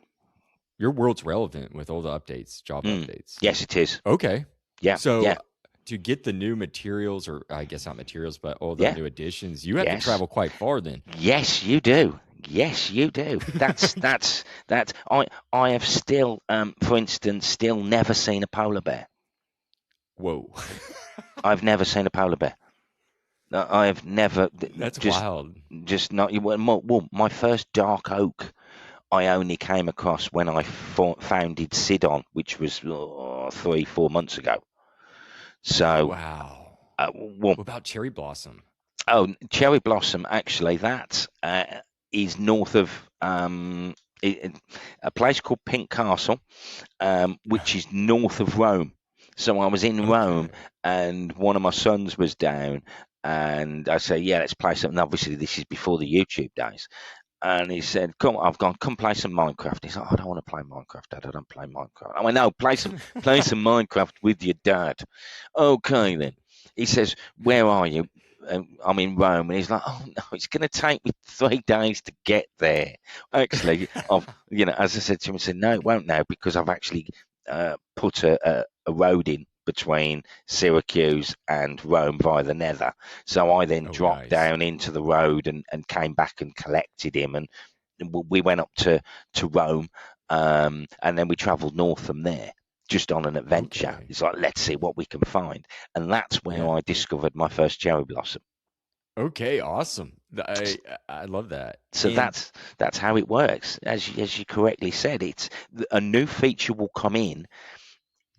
world's relevant with all the updates, job updates? yes, it is. Okay. Yeah, So yeah, to get the new materials, or I guess not materials, but all the yeah. new additions, you have to Yes. travel quite far then. Yes, you do. Yes, you do. That's that. I have still, for instance, still never seen a polar bear. Whoa. I've never seen a polar bear. I have never. That's wild. Just not. Well, my first dark oak I only came across when I founded Sidon, which was 3-4 months ago. So, Wow. well, What about cherry blossom? oh, cherry blossom. Actually, that is north of a place called Pink Castle, which is north of Rome. So I was in Rome, Okay. and one of my sons was down, and I said, "Yeah, let's play something." Obviously, this is before the YouTube days. And he said, "Come, I've gone. Come play some Minecraft." He's like, "I don't want to play Minecraft, Dad. I don't play Minecraft." I went, "No, play some Minecraft with your dad." Okay, then. He says, "Where are you?" I'm in Rome, and he's like, "Oh no, it's going to take me 3 days to get there." Actually, as I said to him, I said, "No, it won't now, because I've actually put a road in between Syracuse and Rome via the Nether." So I then dropped down into the road and came back and collected him, and we went up to Rome, and then we travelled north from there, just on an adventure. Okay. It's like, let's see what we can find, and that's where I discovered my first cherry blossom. Okay, awesome. I love that. So that's how it works. As you correctly said, it's a new feature will come in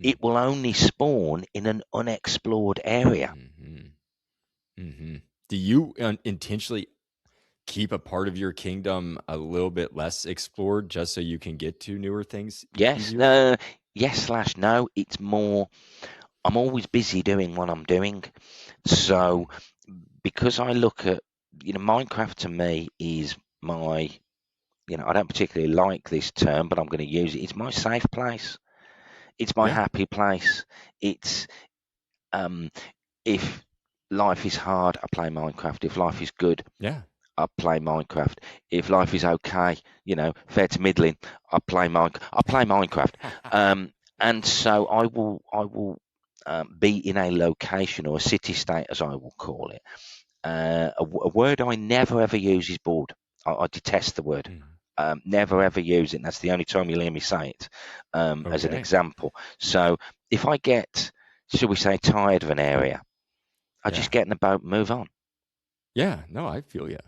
it will only spawn in an unexplored area. Do you intentionally keep a part of your kingdom a little bit less explored just so you can get to newer things Yes, easier? yes/no. It's more, I'm always busy doing what I'm doing. So because I look at, Minecraft to me is my, I don't particularly like this term, but I'm going to use it. It's my safe place. It's my Yeah, happy place. It's, um, if life is hard, I play Minecraft. If life is good, yeah, I play Minecraft. If life is okay, fair to middling, I play Minecraft. And so I will be in a location or a city state, as I will call it. A word I never ever use is bored. I detest the word. mm, Never mm. ever use it. And that's the only time you'll hear me say it, as an Okay. example. So if I get, should we say, tired of an area, I Yeah, just get in the boat and move on. yeah. No, I feel you.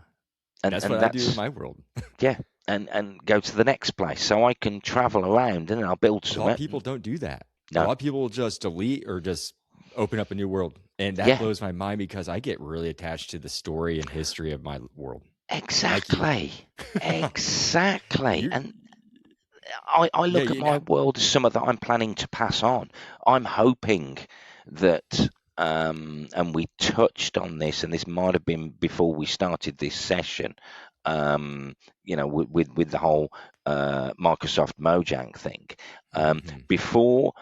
And That's and what I do in that's my world. yeah. And go to the next place, so I can travel around and I'll build A lot of something. people don't do that. A No, lot of people just delete or just open up a new world. And that yeah, blows my mind because I get really attached to the story and history of my world. Like you. exactly, exactly. you And I yeah, look at my world as something that I'm planning to pass on. I'm hoping that, and we touched on this, and this might have been before we started this session, with the whole Microsoft Mojang thing. Mhm. Before,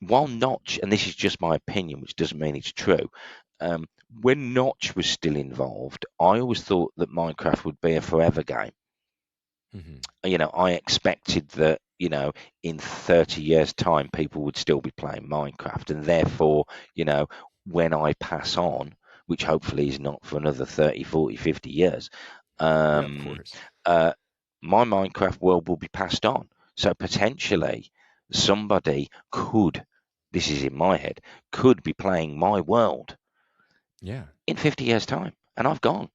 while Notch, and this is just my opinion, which doesn't mean it's true, um, when Notch was still involved, I always thought that Minecraft would be a forever game. Mhm. I expected that, in 30 years' time, people would still be playing Minecraft. And therefore, when I pass on, which hopefully is not for another 30, 40, 50 years, Yeah, of um, course. uh, my Minecraft world will be passed on. So potentially somebody could, this is in my head, could be playing my world Yeah. in 50 years' time. And I've gone.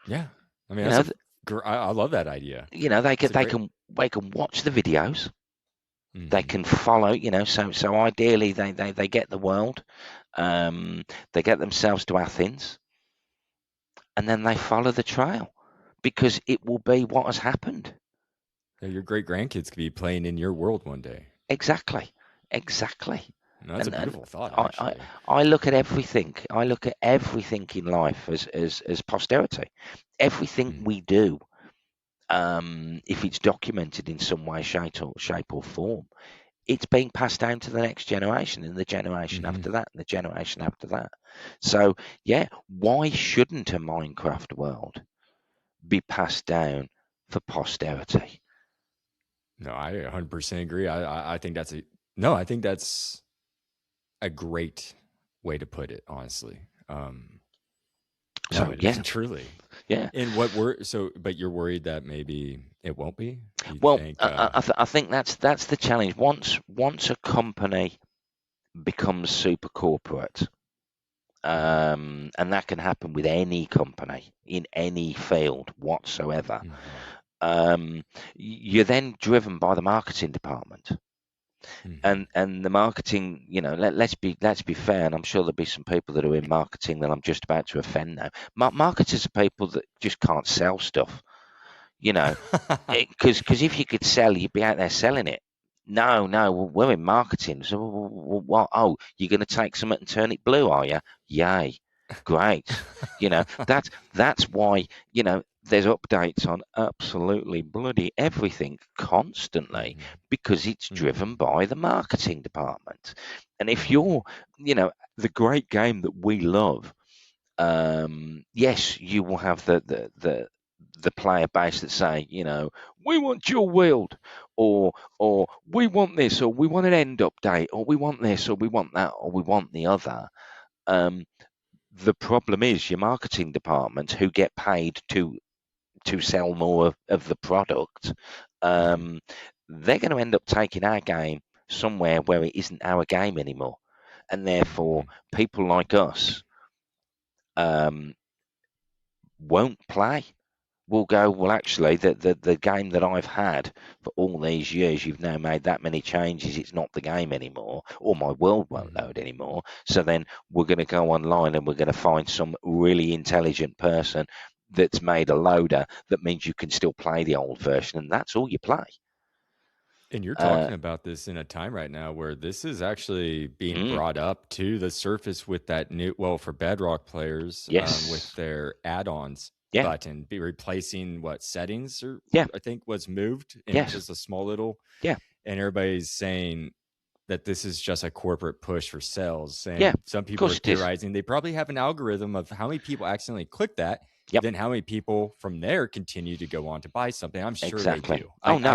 Yeah. I mean, You that's know, a I love that idea. they That's can a they great. can they can watch the videos. They Mhm. can follow, so ideally they get the world, they get themselves to Athens, and then they follow the trail because it will be what has happened. Yeah, your great grandkids could be playing in your world one day. Exactly, exactly. No, that's a And beautiful thought, I, I actually. I look at everything. I look at everything in life as posterity. Everything Mm. we do, if it's documented in some way, shape or form, it's being passed down to the next generation and the generation Mhm. after that and the generation after that. So, yeah, why shouldn't a Minecraft world be passed down for posterity? No, I 100% agree. I think that's a no. I think that's a great way to put it. Honestly, no, So, it is yeah, truly. yeah. And what were so? But you're worried that maybe it won't be. You Well, think? I think that's the challenge. Once a company becomes super corporate, Mhm. and that can happen with any company in any field whatsoever. Mhm. You're then driven by the marketing department, Mhm. and the marketing. Let's be fair, and I'm sure there'll be some people that are in marketing that I'm just about to offend now. Marketers are people that just can't sell stuff, you know, because if you could sell, you'd be out there selling it. No, no, we're in marketing. So what? Oh, you're going to take something and turn it blue, are you? Yay, great. That's why there's updates on absolutely bloody everything constantly Mhm. because it's driven Mhm. by the marketing department. And if Mhm. you're, you know, the great game that we love, yes, you will have the player base that say, we want your world, or we want this, or we want an end update, or we want this, or we want that, or we want the other. Um, the problem is your marketing department, who get paid to sell more of the product. Mhm. Um, they're going to end up taking our game somewhere where it isn't our game anymore, and therefore Mhm. people like us um, won't play. will go, well, actually, the game that I've had for all these years, you've now made that many changes, it's not the game anymore, or my world won't Mhm. load anymore. So then we're going to go online and we're going to find some really intelligent person that's made a loader that means you can still play the old version, and that's all you play. And you're Uh, talking about this in a time right now where this is actually being mm, brought up to the surface with that new, well, for Bedrock players, with yes. their add-ons Yeah. button, be replacing what settings or Yeah. I think was moved in Yes. just a small little, Yeah. and everybody's saying that this is just a corporate push for sales. Yeah. And some Of people are course it is. theorizing they probably have an algorithm of how many people accidentally click that, Yep. then how many people from there continue to go on to buy something. I'm sure they Exactly. do. Oh I no,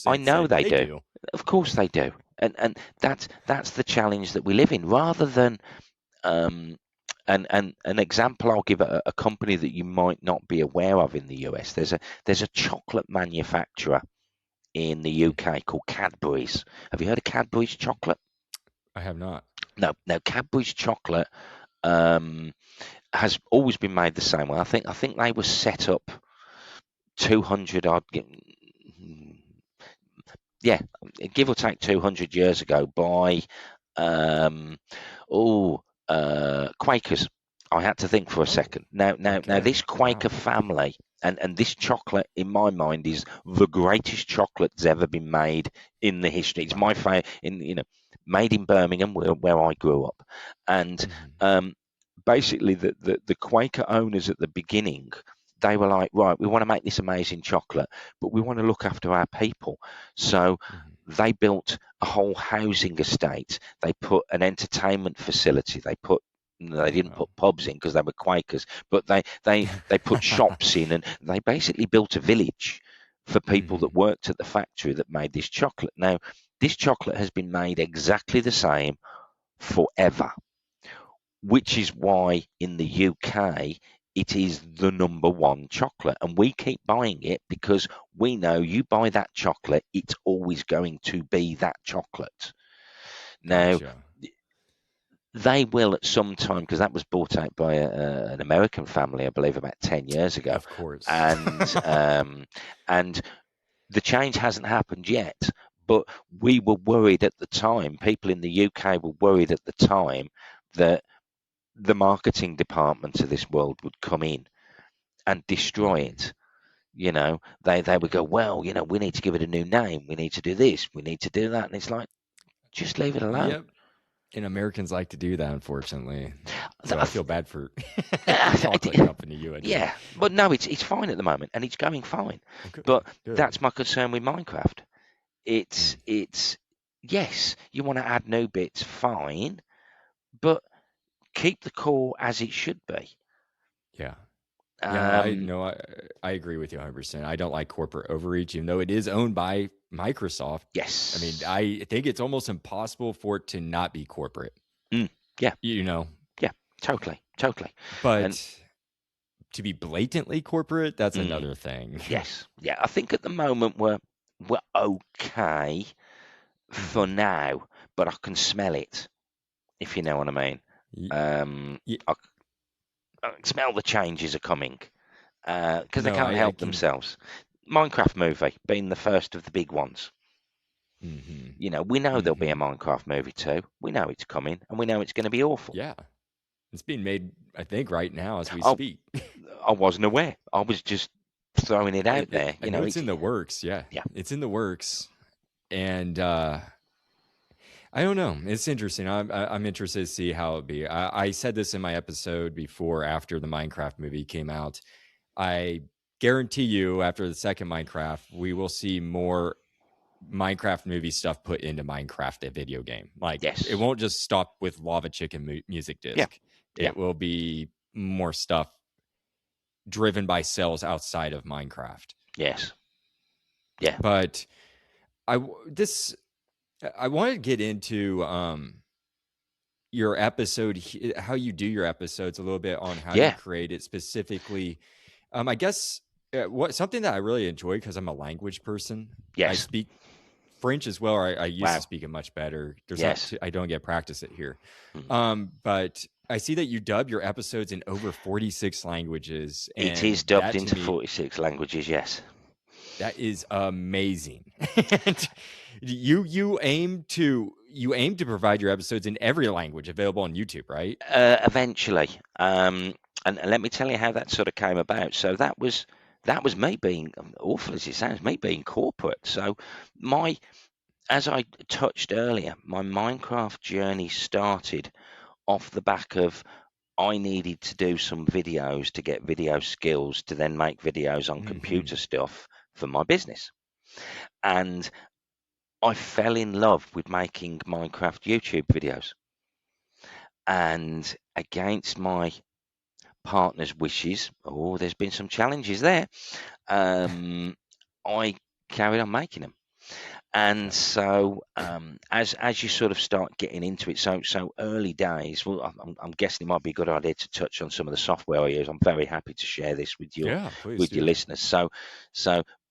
I 100% know say they they do. do. Of course they do. And that's the challenge that we live in. Rather than um, and an example I'll give, a company that you might not be aware of in the US. There's a chocolate manufacturer in the Hmm. UK called Cadbury's. Have you heard of Cadbury's chocolate? I have not. No. No, Cadbury's chocolate um, has always been made the same way. I think they were set up 200 odd. Yeah, give or take 200 years ago by um, oh Quakers. I had to think for a Oh, second. Now, okay. this Wow. Quaker family and this chocolate, in my mind, is the greatest chocolate that's ever been made in the history. It's my Wow. favorite. Made in Birmingham, where I grew up, and Hmm. um, basically the Quaker owners at the beginning, they were like, right, we want to make this amazing chocolate, but we want to look after our people. So Hmm. they built a whole housing estate. They put an entertainment facility. They Oh, didn't wow. put pubs in because they were Quakers, but they put shops in, and they basically built a village for people Hmm. that worked at the factory that made this chocolate. Now, this chocolate has been made exactly the same forever, which is why in the UK it is the number one chocolate. And we keep buying it because we know you buy that chocolate, it's always going to be that chocolate. Now, Gotcha. they will at some time, because that was bought out by an American family, I believe, about 10 years ago. Of course. And the change hasn't happened yet. But we were worried at the time, people in the UK were worried at the time that the marketing department of this world would come in and destroy Hmm. it. They would Yeah. go, well, we need to give it a new name. We need to do this. We need to do that. And it's like, just leave it alone. Yep. And Americans like to do that, unfortunately. So I I feel bad for the chocolate th- company you went to. yeah, but no, it's fine at the moment, and it's going fine. Oh, good. But Good. that's my concern with Minecraft. It's Mm. it's yes, you want to add new bits, fine, but keep the core as it should be. Yeah. Yeah, I Um, no, I agree with you 100%. I don't like corporate overreach, even though it is owned by Microsoft. I mean, yes, I think it's almost impossible for it to not be corporate, mm, yeah, you know. yeah, totally, totally, and But to be blatantly corporate, that's mm, another thing. yes, yeah. I think at the moment we're okay for Hmm. now, but I can smell it, if you know what I mean. Y- Um, y- I, I can smell the changes are coming because they no, can't I help can. themselves. Minecraft movie being the first of the big ones. Hmm. We know there'll be a Hmm. Minecraft movie too. We know it's coming, and we know it's going to be awful. Yeah, it's being made, I think, right now as we Oh, speak. I wasn't aware. I was just throwing it out there. I know it's in the works. Yeah, Yeah, it's in the works, and I don't know. It's interesting. I'm interested to see how it'll be. I said this in my episode before, after the Minecraft movie came out. I guarantee you, after the second Minecraft, we will see more Minecraft movie stuff put into Minecraft, a video game. Like, it yes, won't just stop with Lava Chicken music yeah, disc. yeah, It will be more stuff driven by sales outside of Minecraft. yes, yeah, But this I want to get into your episode, how you do your episodes a little bit, on how you yeah, create it specifically. I guess what something that I really enjoy, because I'm a language person. I yes, speak French as well. Or I used to wow, speak it much better. yes, I don't get practice it here. mm, But I see that you dub your episodes in over 46 languages, It is and dubbed that to into me, 46 languages, yes. that is amazing. And you aim to provide your episodes in every language available on YouTube, right? Eventually, and let me tell you how that sort of came about. So that was me being, awful as it sounds, me being corporate. So my as I touched earlier, my Minecraft journey started off the back of I needed to do some videos to get video skills to then make videos on Hmm. computer stuff for my business. And I fell in love with making Minecraft YouTube videos. And against my partner's wishes, oh, there's been some challenges there. Um, I carried on making them. And Yeah. so, as you sort of start getting into it, so early days. Well, I'm guessing it might be a good idea to touch on some of the software I use. I'm very happy to share this Yeah, please with your do. listeners. So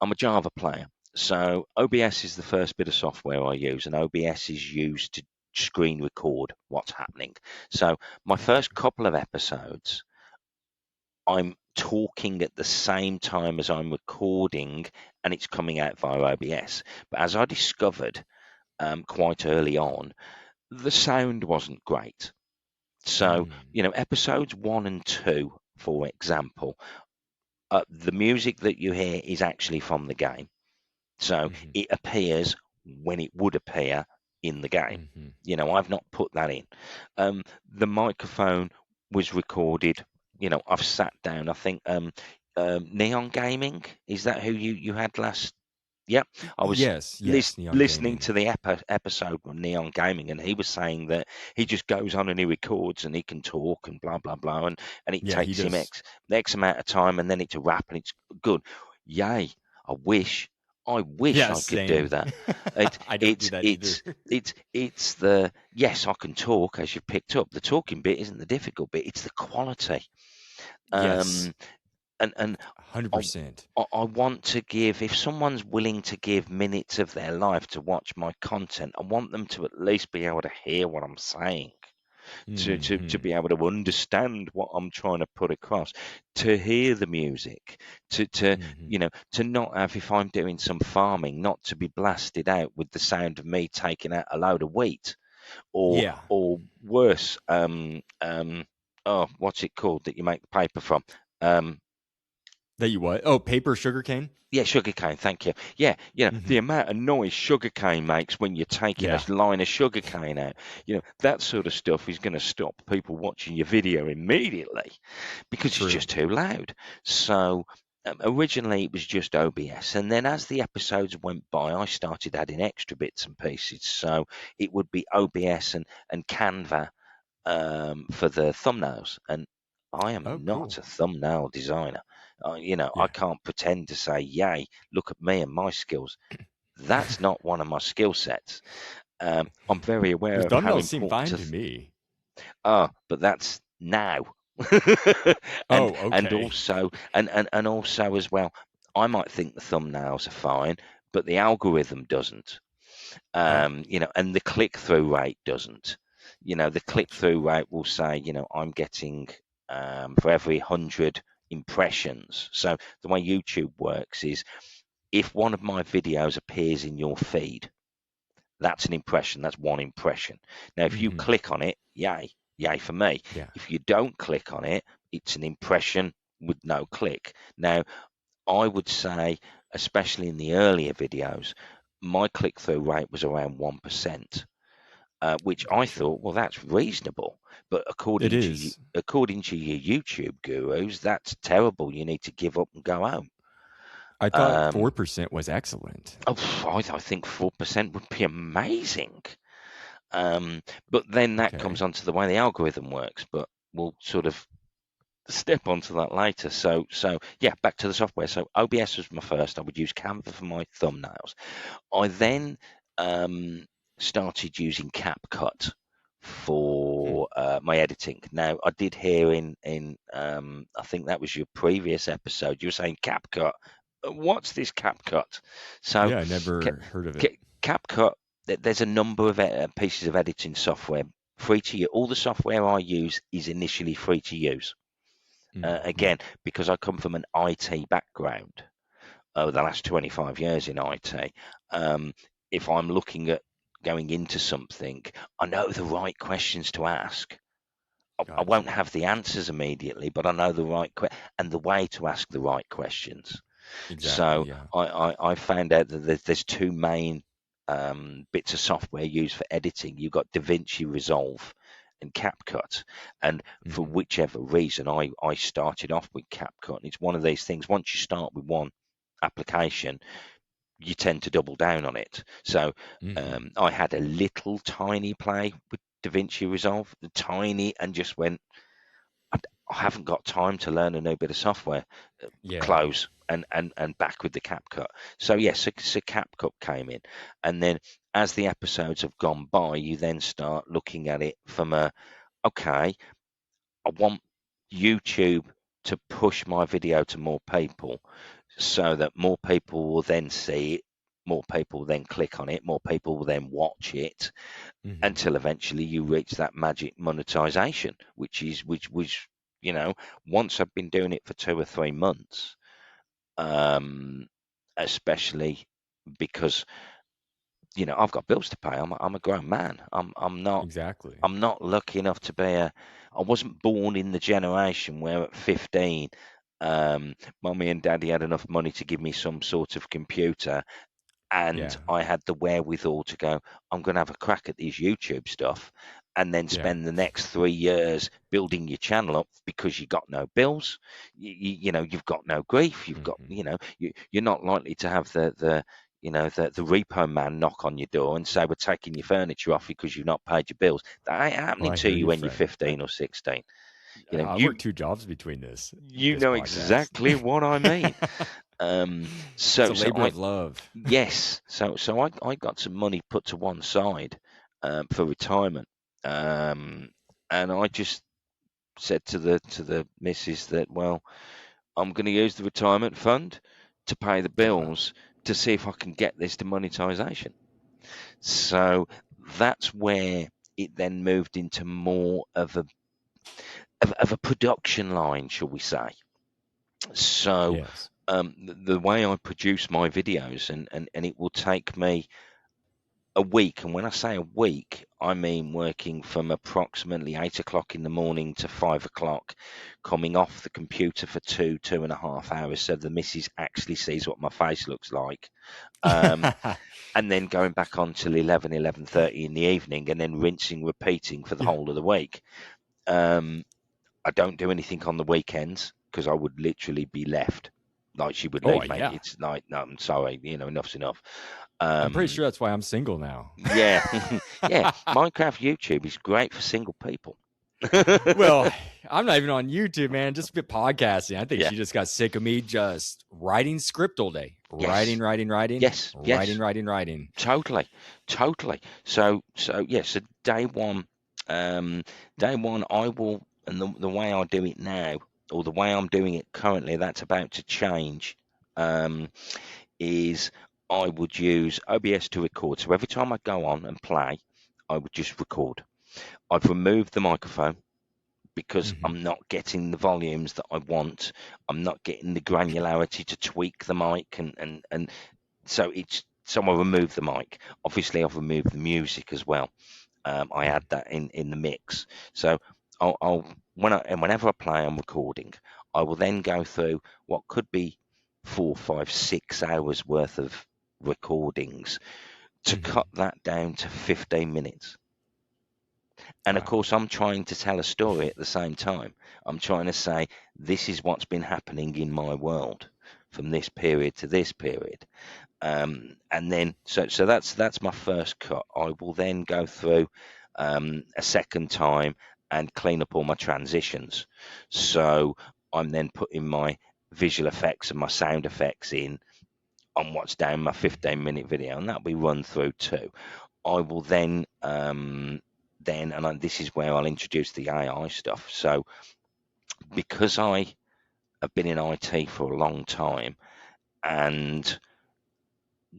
I'm a Java player. So OBS is the first bit of software I use, and OBS is used to screen record what's happening. So my Okay. first couple of episodes, I'm talking at the same time as I'm recording, and it's coming out via OBS. But as I discovered quite early on, the sound wasn't great. So, Mm. episodes 1 and 2, for example, the music that you hear is actually from the game. So Hmm. it appears when it would appear in the game. Hmm. I've not put that in. The microphone was recorded. I've sat down. I think Neon Gaming, is that who you had last? Yep. I was Yes, yes, Neon listening Gaming. to the episode of Neon Gaming, and he was saying that he just goes on and he records and he can talk and blah blah blah, and it Yeah, he takes him does. X amount of time, and then it's a wrap and it's good. Yay! I wish Yeah, I could do same. that. It I don't do it's that either. it's it's the yes, I can talk, as you picked up. The talking bit isn't the difficult bit; it's the quality. Yes, Um, and I, 100%. I want to give, if someone's willing to give minutes of their life to watch my content, I want them to at least be able to hear what I'm saying, to Hmm. be able to understand what I'm trying to put across, to hear the music, to Hmm. to not have, if I'm doing some farming, not to be blasted out with the sound of me taking out a load of wheat, or Yeah. worse, oh, what's it called that you make the paper from? Um, That you what? Oh, paper sugarcane? Yeah, sugarcane, thank you. Yeah, Hmm. the amount of noise sugarcane makes when you're taking a Yeah, line of sugarcane out, that sort of stuff is going to stop people watching your video immediately because it's true. just too loud. So originally it was just OBS, and then as the episodes went by, I started adding extra bits and pieces. So it would be OBS and Canva for the thumbnails, and I Oh, am not cool. a thumbnail designer. I Yeah. can't pretend to say, "Yay, look at me and my skills." That's not one of my skill sets. I'm very Your aware of how thumbnails seem important fine to me. but that's now, and Oh, and okay. also and also as well, I might think the thumbnails are fine, but the algorithm doesn't. Oh, And the click through rate doesn't. The click gotcha. through rate will say, I'm getting for every 100 impressions. So the way YouTube works is if one of my videos appears in your feed, that's an impression. That's one impression. Now, if you Hmm. click on it, yay for me. Yeah. If you don't click on it, it's an impression with no click. Now, I would say, especially in the earlier videos, my click through rate was around 1%, which I Gotcha. thought, well, that's reasonable. But It is. according to your YouTube gurus, that's terrible. You need to give up and go home. I thought Um, 4% was excellent. I think 4% would be amazing. But then that Okay. comes onto the way the algorithm works. But we'll sort of step onto that later. So yeah, back to the software. So OBS was my first. I would use Canva for my thumbnails. I Hmm. then started using CapCut Hmm. for my editing. Now I did hear in I think that was your previous episode. You were saying CapCut. What's this CapCut? So Yeah, I Ca- never heard of it. CapCut. There's a number of pieces of editing software free to use. All the software I use is initially free to use. Mm-hmm. Again, because I come from an IT background over the last 25 years in IT, if I'm looking at going into something, I know the right questions to ask. I won't Gotcha. have the answers immediately, but I know the right and the way to ask the right questions. Exactly. So Yeah. I found out that there's two main bits of software used for editing. You've got DaVinci Resolve and CapCut. And for Mm-hmm. whichever reason, I started off with CapCut. And it's one of these things, once you start with one application, you tend to double down on it. So Mm-hmm. I had a little tiny play with DaVinci Resolve, tiny, and just went, I, I haven't got time to learn a new bit of software. Yeah. Close and back with the CapCut. So yes, so CapCut came in, and then as the episodes have gone by, you then start looking at it from a, okay, I want YouTube to push my video to more people, so that more people will then see it, more people will then click on it, more people will then watch it, Mm-hmm. until eventually you reach that magic monetization, which you know, once I've been doing it for 2 or 3 months, um, especially because I've got bills to pay. I'm a grown man. Exactly. I'm not lucky enough to be a. I wasn't born in the generation where at 15, mummy and daddy had enough money to give me some sort of computer, and Yeah. I had the wherewithal to go, I'm going to have a crack at these YouTube stuff, and then Yeah. spend the next 3 years building your channel up because you got no bills, you've got no grief, Mm-hmm. you're not likely to have the repo man knock on your door and say we're taking your furniture off because you've not paid your bills. That ain't Well, happening I to hear you you, when you're friend. 15 or 16. You know, I you work two jobs between this you this know podcast. exactly what I mean. Um, It's so a so labor I of love. Yes, so I got some money put to one side for retirement, um, and I just said to the missus that, well, I'm going to use the retirement fund to pay the Oh wow. bills to see if I can get this to monetization. So that's where it then moved into more of a production line, shall we say? So Yes. the way I produce my videos, and it will take me a week, and when I say a week, I mean working from approximately 8 o'clock in the morning to 5 o'clock, coming off the computer for 2.5 hours, so the missus actually sees what my face looks like, um, and then going back on till 11:30 in the evening, and then rinsing, repeating for the Yeah. whole of the week. Um, I don't do anything on the weekends because I would literally be left. Like she would Oh leave me. yeah. It's like, no, I'm sorry, enough's enough. I'm pretty Um, sure that's why I'm single now. Yeah, yeah. Minecraft YouTube is great for single people. Well, I'm not even on YouTube, man. Just bit podcasting. I think Yeah. she just got sick of me just writing script all day. Writing, Yes. writing, writing, Yes. writing, Yes. writing, writing. Totally. Totally. So yes. So um, day one, I will, and the way I do it now, or the way I'm doing it currently, that's about to change. Um, is I would use OBS to record. So every time I go on and play, I would just record. I've removed the microphone, because Hmm. I'm not getting the volumes that I want. I'm not getting the granularity to tweak the mic, and so I remove the mic. Obviously, I've removed the music as well. I add that in the mix. So I'll whenever I play, I'm recording. I will then go through what could be 4, 5, 6 hours worth of recordings to Hmm. cut that down to 15 minutes. And of Wow. course, I'm trying to tell a story at the same time. I'm trying to say, this is what's been happening in my world from this period to this period. And then, so that's my first cut. I will then go through a second time and clean up all my transitions. So I'm then putting my visual effects and my sound effects in on what's down my 15-minute video, and that'll be run through too. I will this is where I'll introduce the AI stuff. So because I have been in IT for a long time, and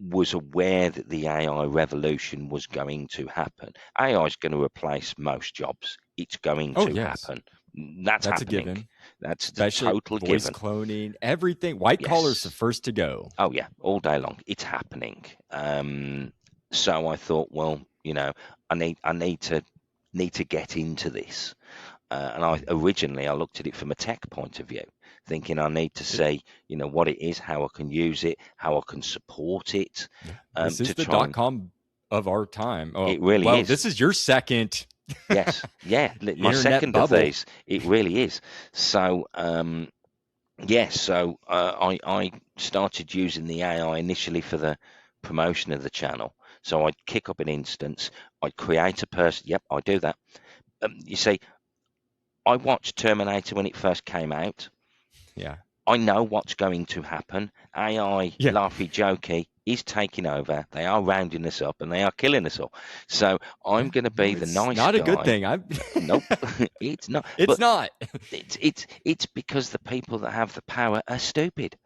was aware that the AI revolution was going to happen. AI is going to replace most jobs. It's going Oh, to yes. happen. That's That's a happening. given. That's the Especially total voice given. cloning, everything. White collar's the Yes. first to go. Oh yeah, all day long. It's happening. So I thought, well, I need to get into this. And I looked at it from a tech point of view, thinking I need to It- see, what it is, how I can use it, how I can support it, yeah. This to is the try and. .com of our time. Oh, It really well, is. this is your second Yes, yeah, my internet second of bubble. these. It really is. So, yes, so I started using the AI initially for the promotion of the channel. So I'd kick up an instance, I'd create a person. Yep, I do that. You see, I watched Terminator when it first came out. Yeah. I know what's going to happen. AI, Yeah. laughy jokey, is taking over. They are rounding us up and they are killing us all. So I'm Yeah. going to No, be the it's nice not a good guy. thing. I Nope, it's not. It's But not. it's because the people that have the power are stupid.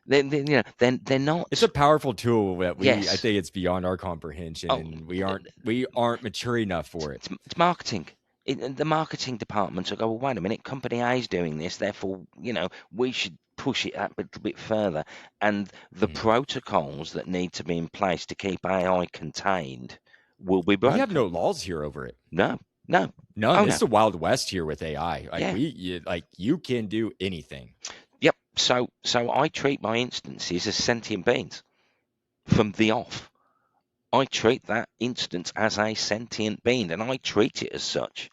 They're It's a not. powerful tool that I Yes. think it's beyond our comprehension, Oh, and we aren't mature enough for it. it's marketing. The marketing departments will go, well, wait a minute, company A is doing this, therefore, we should push it a little bit further. And the Mhm. protocols that need to be in place to keep AI contained will be We have broken. no laws here over it. No, no, None. oh It's no, the Wild West here with AI. yeah, You can do anything. yep. So I treat my instances as sentient beings from the off. I treat that instance as a sentient being and I treat it as such.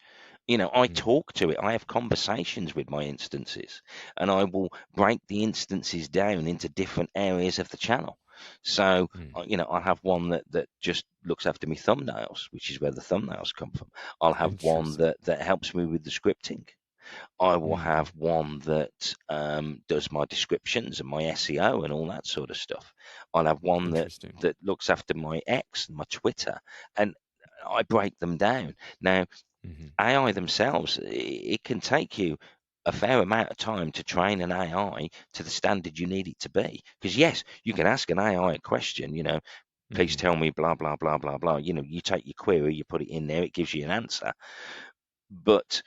I Mm, talk to it, I have conversations with my instances, and I will break the instances down into different areas of the channel. So, mm. I'll have one that just looks after me thumbnails, which is where the thumbnails come from. I'll have one Interesting. that helps me with the scripting. I will Mm, have one that does my descriptions and my SEO and all that sort of stuff. I'll have one that interesting. looks after my X and my Twitter, and I break them down. Now, Hmm. AI themselves, it can take you a fair amount of time to train an AI to the standard you need it to be. Because yes, you can ask an AI a question, please Hmm. tell me blah blah blah blah blah. You take your query, you put it in there, it gives you an answer. But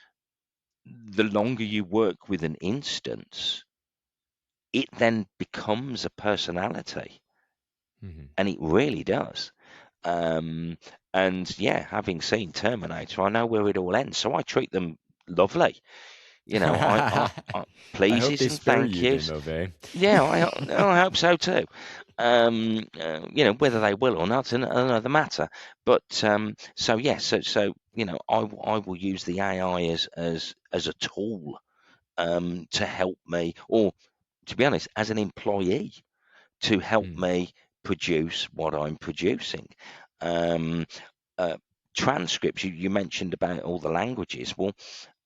the longer you work with an instance, it then becomes a personality, Hmm. and it really does. Um, and yeah, having seen Terminator, I know where it all ends. So I treat them lovely. I I hope pleases they and spare thank you then, yous. Mauvais. Yeah, I hope so too. Whether they will or not, another matter. But so yes, I will use the AI as a tool to help me, or to be honest, as an employee to help Mm, me produce what I'm producing. Um, uh, Transcripts, you mentioned about all the languages. Well,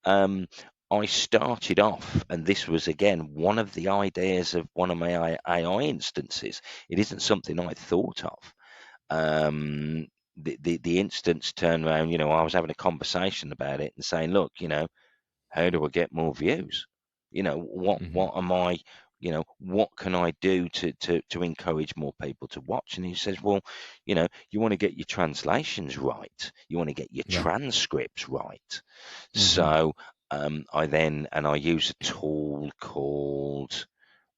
um, I started off, and this was again one of the ideas of one of my AI instances. It isn't something I thought of. The instance turned around, I was having a conversation about it and saying, look, how do I get more views? mhm. What am I, what can I do to encourage more people to watch? And he says, well, you want to get your translations right, you want to get your Yeah. transcripts right. Hmm. So I use a tool called,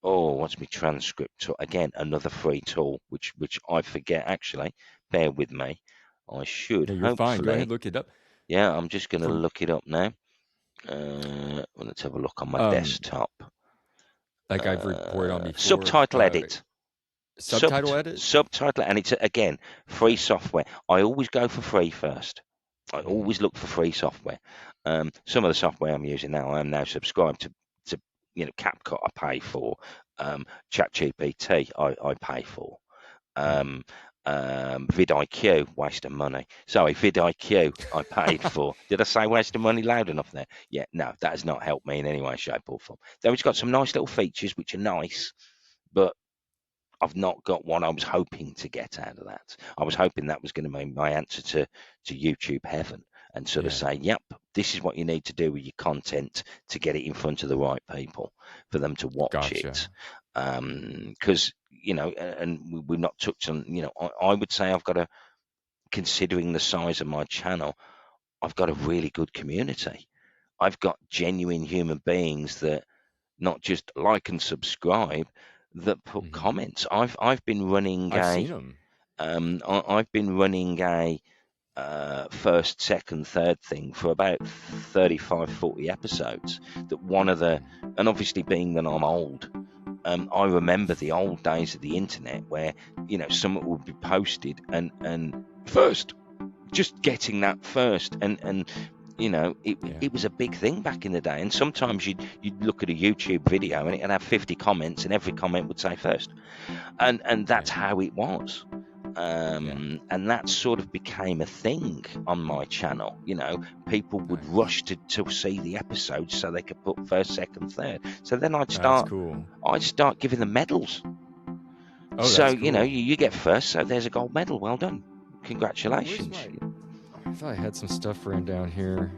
what's my transcript tool? Again, another free tool, which I forget actually. Bear with me. I should Yeah, you're fine. Go ahead, hopefully. look it up. Yeah, I'm just going to From look it up now. Well, let's have a look on my um, desktop. like I've reported on before, Subtitle edit. subtitle edit. Subtitle, and it's again free software. I always go for free first. I Hmm. always look for free software. Some of the software I'm using now, I am now subscribed to CapCut. I pay for. ChatGPT, I pay for. Hmm. Um, vidIQ, waste of money. Sorry, vidIQ, I paid for. Did I say waste of money loud enough there? Yeah, no, that has not helped me in any way, shape, or form. Though it's got some nice little features which are nice, but I've not got what I was hoping to get out of that. I was hoping that was going to be my answer to YouTube heaven and sort of Yeah. say, yep, this is what you need to do with your content to get it in front of the right people for them to watch Gotcha. it. Because and we've not touched on, I would say I've got considering the size of my channel, I've got a really good community. I've got genuine human beings that not just like and subscribe, that put comments. I've been running I've seen them. I've been running a first, second, third thing for about 35, 40 episodes. That one of the, and obviously being that I'm old, I remember the old days of the internet where, something would be posted and first, just getting that first, and it was a big thing back in the day. And sometimes you'd look at a YouTube video and it'd have 50 comments and every comment would say first, and that's how it was. And that sort of became a thing on my channel. People would rush to see the episodes so they could put first, second, third. So then I'd start giving them medals. Oh, so that's cool. you get first, so there's a gold medal. Well done, congratulations. I thought I had some stuff written down here.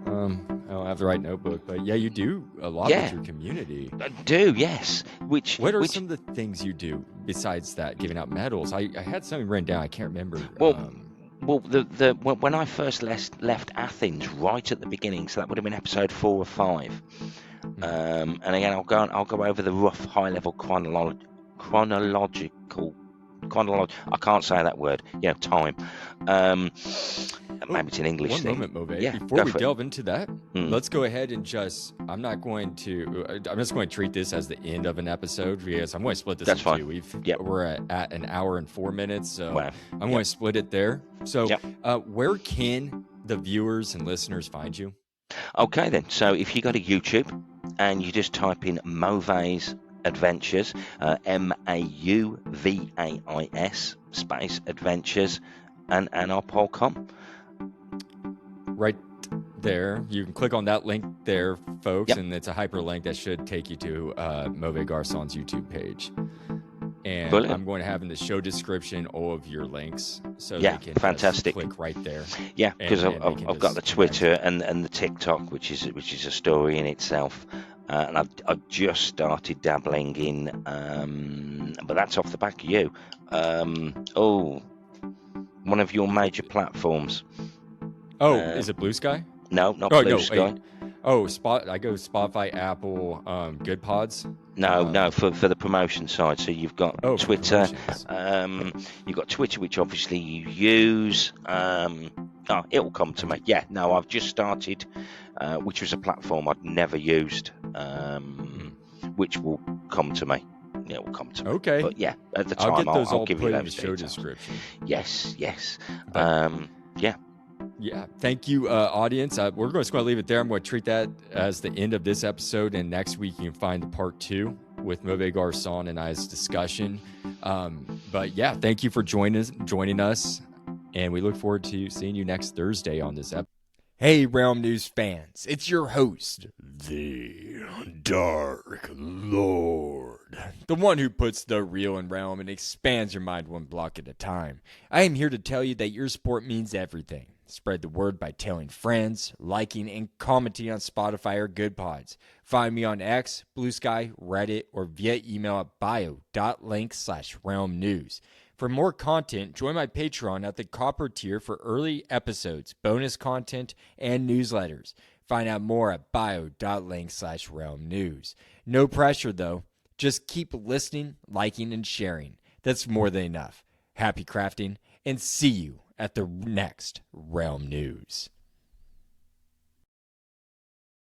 I don't have the right notebook, but yeah, you do a lot with your community. I do, yes. What are some of the things you do besides that, giving out medals? I had something written down. I can't remember. Well, when I first left Athens, right at the beginning, so that would have been episode 4 or 5. And again, I'll go over the rough, high-level chronological. I can't say that word. Time. Maybe it's an English thing. One moment, Mauvais. Yeah, before we delve into that, let's go ahead and I'm just going to treat this as the end of an episode, because I'm going to split this into two. We're at an hour and 4 minutes, so I'm going to split it there. So where can the viewers and listeners find you? Okay, then. So if you go to YouTube and you just type in Mauvais Adventures, MAUVAIS space Adventures, and I'll come. Right there, you can click on that link there, folks, and it's a hyperlink that should take you to Mauvais Garcon's YouTube page. And brilliant. I'm going to have in the show description all of your links, so they can fantastic. Click right there. Yeah, because I've got the Twitter and the TikTok, which is a story in itself. And I've just started dabbling in, but that's off the back of you. One of your major platforms. Is it Blue Sky? No, not Blue Sky. I go Spotify, Apple, Good Pods. No, for the promotion side. So you've got Twitter. You've got Twitter, which obviously you use. It'll come to me. Yeah, no, I've just started, which was a platform I'd never used, which will come to me. Yeah, it will come to me. Okay. But yeah, at the time, I'll get those I'll all give put you in the show details. description. Yes. Yeah, thank you, audience. We're just going to leave it there. I'm going to treat that as the end of this episode, and next week you can find the part 2 with Mauvais Garcon and I's discussion. But yeah, thank you for joining us, and we look forward to seeing you next Thursday on this episode. Hey, Realm News fans, it's your host, the Dark Lord, the one who puts the real in Realm and expands your mind one block at a time. I am here to tell you that your support means everything. Spread the word by telling friends, liking, and commenting on Spotify or Good Pods. Find me on X, Blue Sky, Reddit, or via email at bio.link/Realm News. For more content, join my Patreon at the Copper tier for early episodes, bonus content, and newsletters. Find out more at bio.link/Realm News. No pressure, though. Just keep listening, liking, and sharing. That's more than enough. Happy crafting, and see you at the next Realm News.